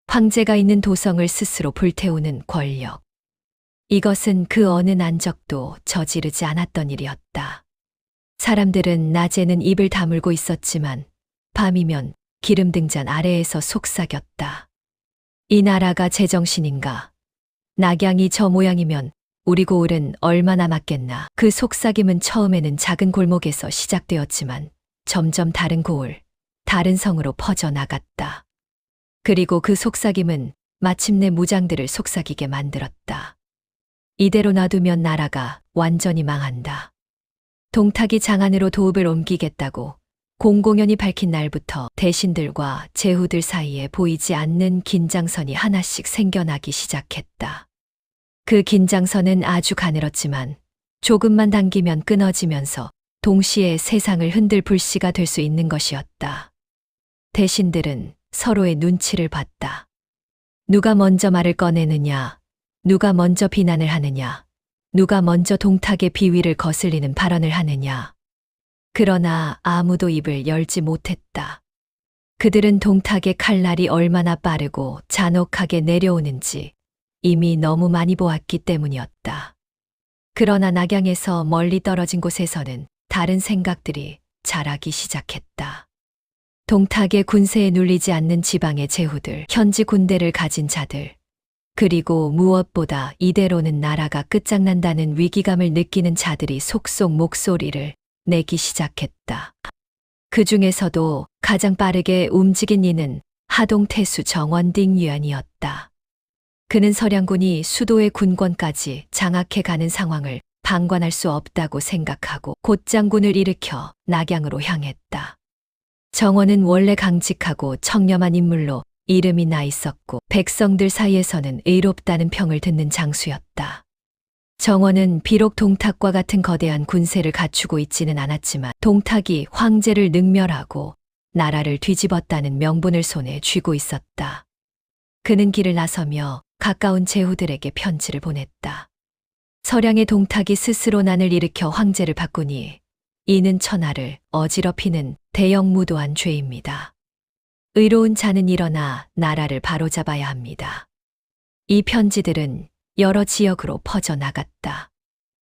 Speaker 1: 황제가 있는 도성을 스스로 불태우는 권력. 이것은 그 어느 난적도 저지르지 않았던 일이었다. 사람들은 낮에는 입을 다물고 있었지만 밤이면 기름 등잔 아래에서 속삭였다. 이 나라가 제정신인가? 낙양이 저 모양이면 우리 고을은 얼마나 맞겠나? 그 속삭임은 처음에는 작은 골목에서 시작되었지만 점점 다른 고을, 다른 성으로 퍼져나갔다. 그리고 그 속삭임은 마침내 무장들을 속삭이게 만들었다. 이대로 놔두면 나라가 완전히 망한다. 동탁이 장안으로 도읍을 옮기겠다고 공공연히 밝힌 날부터 대신들과 제후들 사이에 보이지 않는 긴장선이 하나씩 생겨나기 시작했다. 그 긴장선은 아주 가늘었지만 조금만 당기면 끊어지면서 동시에 세상을 흔들 불씨가 될 수 있는 것이었다. 대신들은 서로의 눈치를 봤다. 누가 먼저 말을 꺼내느냐, 누가 먼저 비난을 하느냐, 누가 먼저 동탁의 비위를 거슬리는 발언을 하느냐. 그러나 아무도 입을 열지 못했다. 그들은 동탁의 칼날이 얼마나 빠르고 잔혹하게 내려오는지 이미 너무 많이 보았기 때문이었다. 그러나 낙양에서 멀리 떨어진 곳에서는 다른 생각들이 자라기 시작했다. 동탁의 군세에 눌리지 않는 지방의 제후들, 현지 군대를 가진 자들, 그리고 무엇보다 이대로는 나라가 끝장난다는 위기감을 느끼는 자들이 속속 목소리를 내기 시작했다. 그 중에서도 가장 빠르게 움직인 이는 하동태수 정원딩유안이었다. 그는 서량군이 수도의 군권까지 장악해 가는 상황을 방관할 수 없다고 생각하고 곧장군을 일으켜 낙양으로 향했다. 정원은 원래 강직하고 청렴한 인물로 이름이 나 있었고 백성들 사이에서는 의롭다는 평을 듣는 장수였다. 정원은 비록 동탁과 같은 거대한 군세를 갖추고 있지는 않았지만 동탁이 황제를 능멸하고 나라를 뒤집었다는 명분을 손에 쥐고 있었다. 그는 길을 나서며 가까운 제후들에게 편지를 보냈다. 서량의 동탁이 스스로 난을 일으켜 황제를 바꾸니 이는 천하를 어지럽히는 대형무도한 죄입니다. 의로운 자는 일어나 나라를 바로잡아야 합니다. 이 편지들은 여러 지역으로 퍼져나갔다.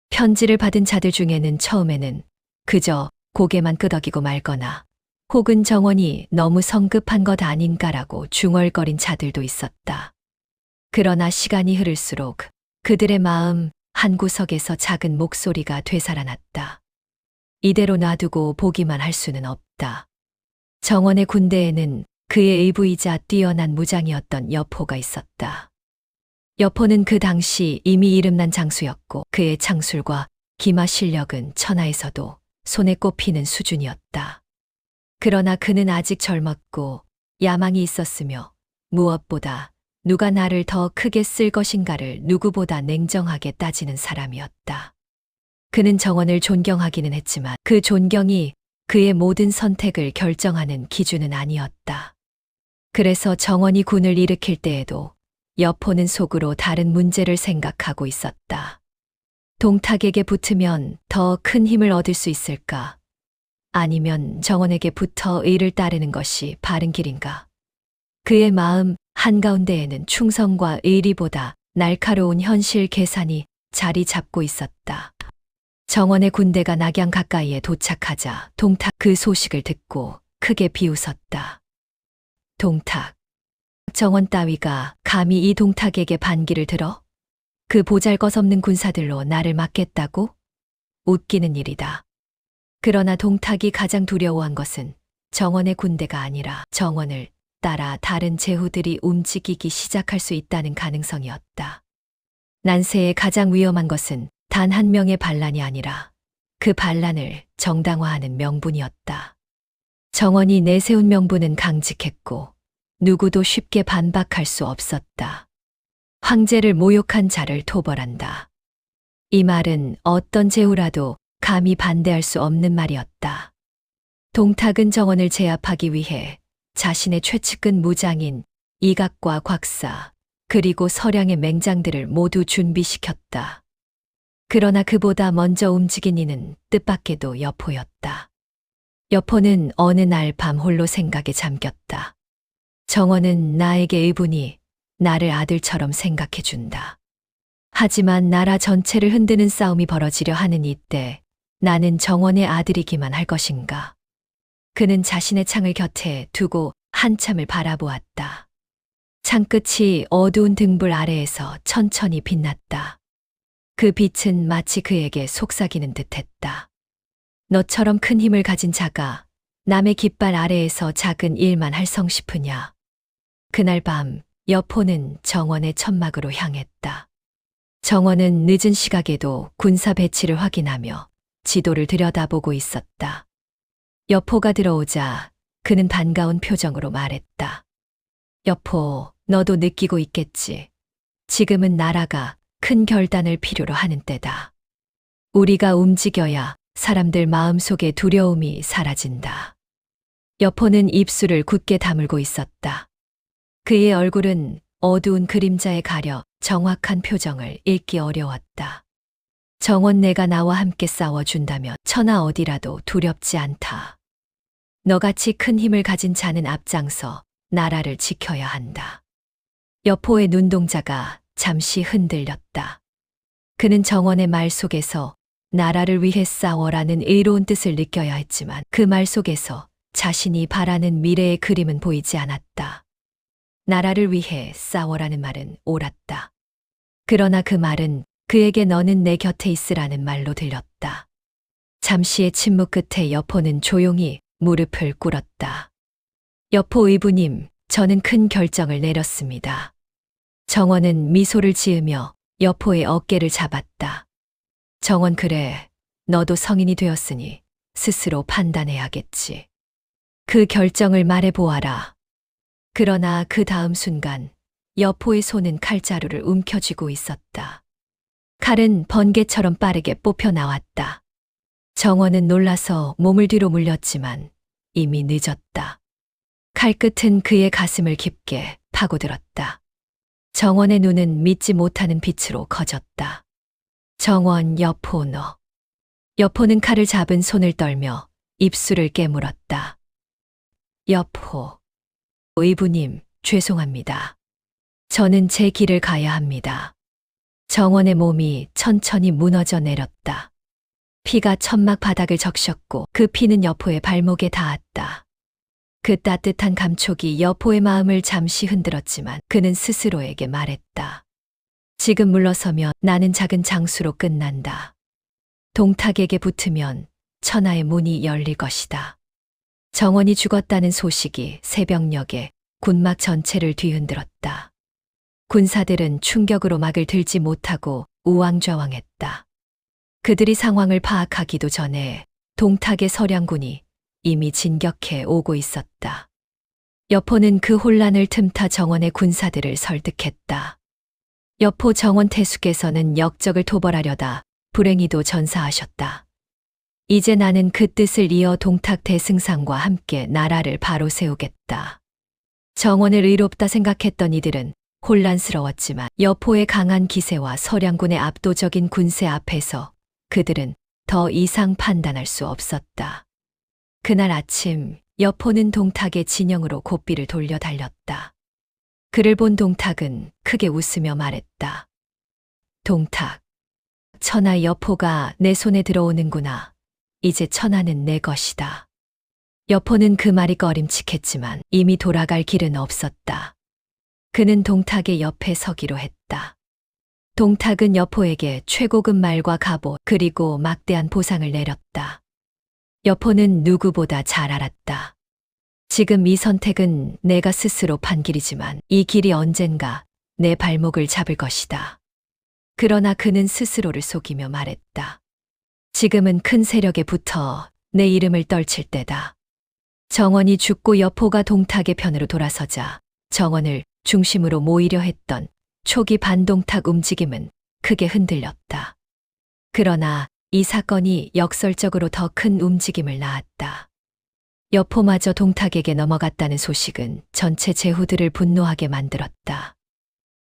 Speaker 1: 편지를 받은 자들 중에는 처음에는 그저 고개만 끄덕이고 말거나 혹은 정원이 너무 성급한 것 아닌가라고 중얼거린 자들도 있었다. 그러나 시간이 흐를수록 그들의 마음 한구석에서 작은 목소리가 되살아났다. 이대로 놔두고 보기만 할 수는 없다. 정원의 군대에는 그의 의부이자 뛰어난 무장이었던 여포가 있었다. 여포는 그 당시 이미 이름난 장수였고 그의 창술과 기마 실력은 천하에서도 손에 꼽히는 수준이었다. 그러나 그는 아직 젊었고 야망이 있었으며 무엇보다 누가 나를 더 크게 쓸 것인가를 누구보다 냉정하게 따지는 사람이었다. 그는 정원을 존경하기는 했지만 그 존경이 그의 모든 선택을 결정하는 기준은 아니었다. 그래서 정원이 군을 일으킬 때에도 여포는 속으로 다른 문제를 생각하고 있었다. 동탁에게 붙으면 더 큰 힘을 얻을 수 있을까? 아니면 정원에게 붙어 의를 따르는 것이 바른 길인가? 그의 마음 한가운데에는 충성과 의리보다 날카로운 현실 계산이 자리 잡고 있었다. 정원의 군대가 낙양 가까이에 도착하자 동탁 그 소식을 듣고 크게 비웃었다. 동탁. 정원 따위가 감히 이 동탁에게 반기를 들어? 그 보잘것없는 군사들로 나를 막겠다고? 웃기는 일이다. 그러나 동탁이 가장 두려워한 것은 정원의 군대가 아니라 정원을 따라 다른 제후들이 움직이기 시작할 수 있다는 가능성이었다. 난세의 가장 위험한 것은 단 한 명의 반란이 아니라 그 반란을 정당화하는 명분이었다. 정원이 내세운 명분은 강직했고 누구도 쉽게 반박할 수 없었다. 황제를 모욕한 자를 토벌한다. 이 말은 어떤 제후라도 감히 반대할 수 없는 말이었다. 동탁은 정원을 제압하기 위해 자신의 최측근 무장인 이각과 곽사 그리고 서량의 맹장들을 모두 준비시켰다. 그러나 그보다 먼저 움직인 이는 뜻밖에도 여포였다. 여포는 어느 날 밤 홀로 생각에 잠겼다. 정원은 나에게 의분이 나를 아들처럼 생각해준다. 하지만 나라 전체를 흔드는 싸움이 벌어지려 하는 이때 나는 정원의 아들이기만 할 것인가. 그는 자신의 창을 곁에 두고 한참을 바라보았다. 창끝이 어두운 등불 아래에서 천천히 빛났다. 그 빛은 마치 그에게 속삭이는 듯했다. 너처럼 큰 힘을 가진 자가 남의 깃발 아래에서 작은 일만 할성 싶으냐. 그날 밤 여포는 정원의 천막으로 향했다. 정원은 늦은 시각에도 군사 배치를 확인하며 지도를 들여다보고 있었다. 여포가 들어오자 그는 반가운 표정으로 말했다. 여포, 너도 느끼고 있겠지. 지금은 나라가 큰 결단을 필요로 하는 때다. 우리가 움직여야 사람들 마음속의 두려움이 사라진다. 여포는 입술을 굳게 다물고 있었다. 그의 얼굴은 어두운 그림자에 가려 정확한 표정을 읽기 어려웠다. 정원 내가 나와 함께 싸워준다면 천하 어디라도 두렵지 않다. 너같이 큰 힘을 가진 자는 앞장서 나라를 지켜야 한다. 여포의 눈동자가 잠시 흔들렸다. 그는 정원의 말 속에서 나라를 위해 싸워라는 의로운 뜻을 느껴야 했지만 그 말 속에서 자신이 바라는 미래의 그림은 보이지 않았다. 나라를 위해 싸워라는 말은 옳았다. 그러나 그 말은 그에게 너는 내 곁에 있으라는 말로 들렸다. 잠시의 침묵 끝에 여포는 조용히 무릎을 꿇었다. 여포 의부님, 저는 큰 결정을 내렸습니다. 정원은 미소를 지으며 여포의 어깨를 잡았다. 정원 그래, 너도 성인이 되었으니 스스로 판단해야겠지. 그 결정을 말해보아라. 그러나 그 다음 순간 여포의 손은 칼자루를 움켜쥐고 있었다. 칼은 번개처럼 빠르게 뽑혀 나왔다. 정원은 놀라서 몸을 뒤로 물렸지만 이미 늦었다. 칼끝은 그의 가슴을 깊게 파고들었다. 정원의 눈은 믿지 못하는 빛으로 커졌다. 정원, 여포 너. 여포는 칼을 잡은 손을 떨며 입술을 깨물었다. 여포, 의부님, 죄송합니다. 저는 제 길을 가야 합니다. 정원의 몸이 천천히 무너져 내렸다. 피가 천막 바닥을 적셨고 그 피는 여포의 발목에 닿았다. 그 따뜻한 감촉이 여포의 마음을 잠시 흔들었지만 그는 스스로에게 말했다. 지금 물러서면 나는 작은 장수로 끝난다. 동탁에게 붙으면 천하의 문이 열릴 것이다. 정원이 죽었다는 소식이 새벽녘에 군막 전체를 뒤흔들었다. 군사들은 충격으로 막을 들지 못하고 우왕좌왕했다. 그들이 상황을 파악하기도 전에 동탁의 서량군이 이미 진격해 오고 있었다. 여포는 그 혼란을 틈타 정원의 군사들을 설득했다. 여포 정원 태수께서는 역적을 토벌하려다 불행히도 전사하셨다. 이제 나는 그 뜻을 이어 동탁 대승상과 함께 나라를 바로 세우겠다. 정원을 의롭다 생각했던 이들은 혼란스러웠지만 여포의 강한 기세와 서량군의 압도적인 군세 앞에서 그들은 더 이상 판단할 수 없었다. 그날 아침 여포는 동탁의 진영으로 고삐를 돌려 달렸다. 그를 본 동탁은 크게 웃으며 말했다. 동탁, 천하 여포가 내 손에 들어오는구나. 이제 천하는 내 것이다. 여포는 그 말이 꺼림칙했지만 이미 돌아갈 길은 없었다. 그는 동탁의 옆에 서기로 했다. 동탁은 여포에게 최고급 말과 갑옷 그리고 막대한 보상을 내렸다. 여포는 누구보다 잘 알았다. 지금 이 선택은 내가 스스로 판 길이지만 이 길이 언젠가 내 발목을 잡을 것이다. 그러나 그는 스스로를 속이며 말했다. 지금은 큰 세력에 붙어 내 이름을 떨칠 때다. 정원이 죽고 여포가 동탁의 편으로 돌아서자 정원을 중심으로 모이려 했던 초기 반동탁 움직임은 크게 흔들렸다. 그러나 이 사건이 역설적으로 더 큰 움직임을 낳았다. 여포마저 동탁에게 넘어갔다는 소식은 전체 제후들을 분노하게 만들었다.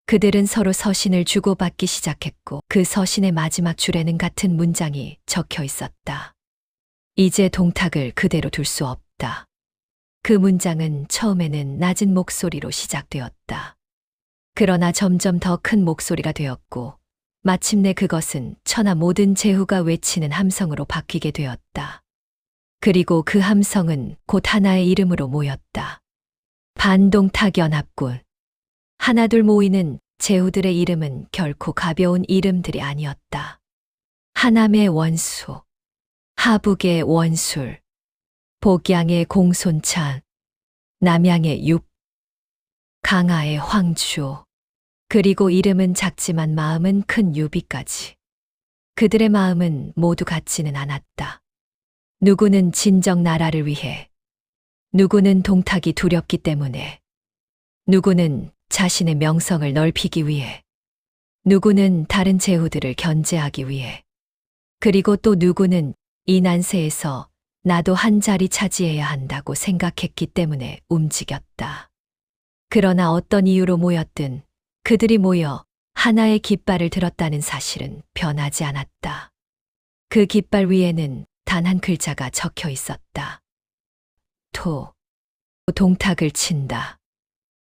Speaker 1: 그들은 서로 서신을 주고받기 시작했고 그 서신의 마지막 줄에는 같은 문장이 적혀 있었다. 이제 동탁을 그대로 둘 수 없다. 그 문장은 처음에는 낮은 목소리로 시작되었다. 그러나 점점 더 큰 목소리가 되었고 마침내 그것은 천하 모든 제후가 외치는 함성으로 바뀌게 되었다. 그리고 그 함성은 곧 하나의 이름으로 모였다. 반동탁연합군. 하나둘 모이는 제후들의 이름은 결코 가벼운 이름들이 아니었다. 하남의 원수, 하북의 원술, 복양의 공손찬, 남양의 육, 강하의 황주, 그리고 이름은 작지만 마음은 큰 유비까지. 그들의 마음은 모두 같지는 않았다. 누구는 진정 나라를 위해, 누구는 동탁이 두렵기 때문에, 누구는 자신의 명성을 넓히기 위해, 누구는 다른 제후들을 견제하기 위해, 그리고 또 누구는 이 난세에서 나도 한 자리 차지해야 한다고 생각했기 때문에 움직였다. 그러나 어떤 이유로 모였든 그들이 모여 하나의 깃발을 들었다는 사실은 변하지 않았다. 그 깃발 위에는 단 한 글자가 적혀 있었다. 동탁을 친다.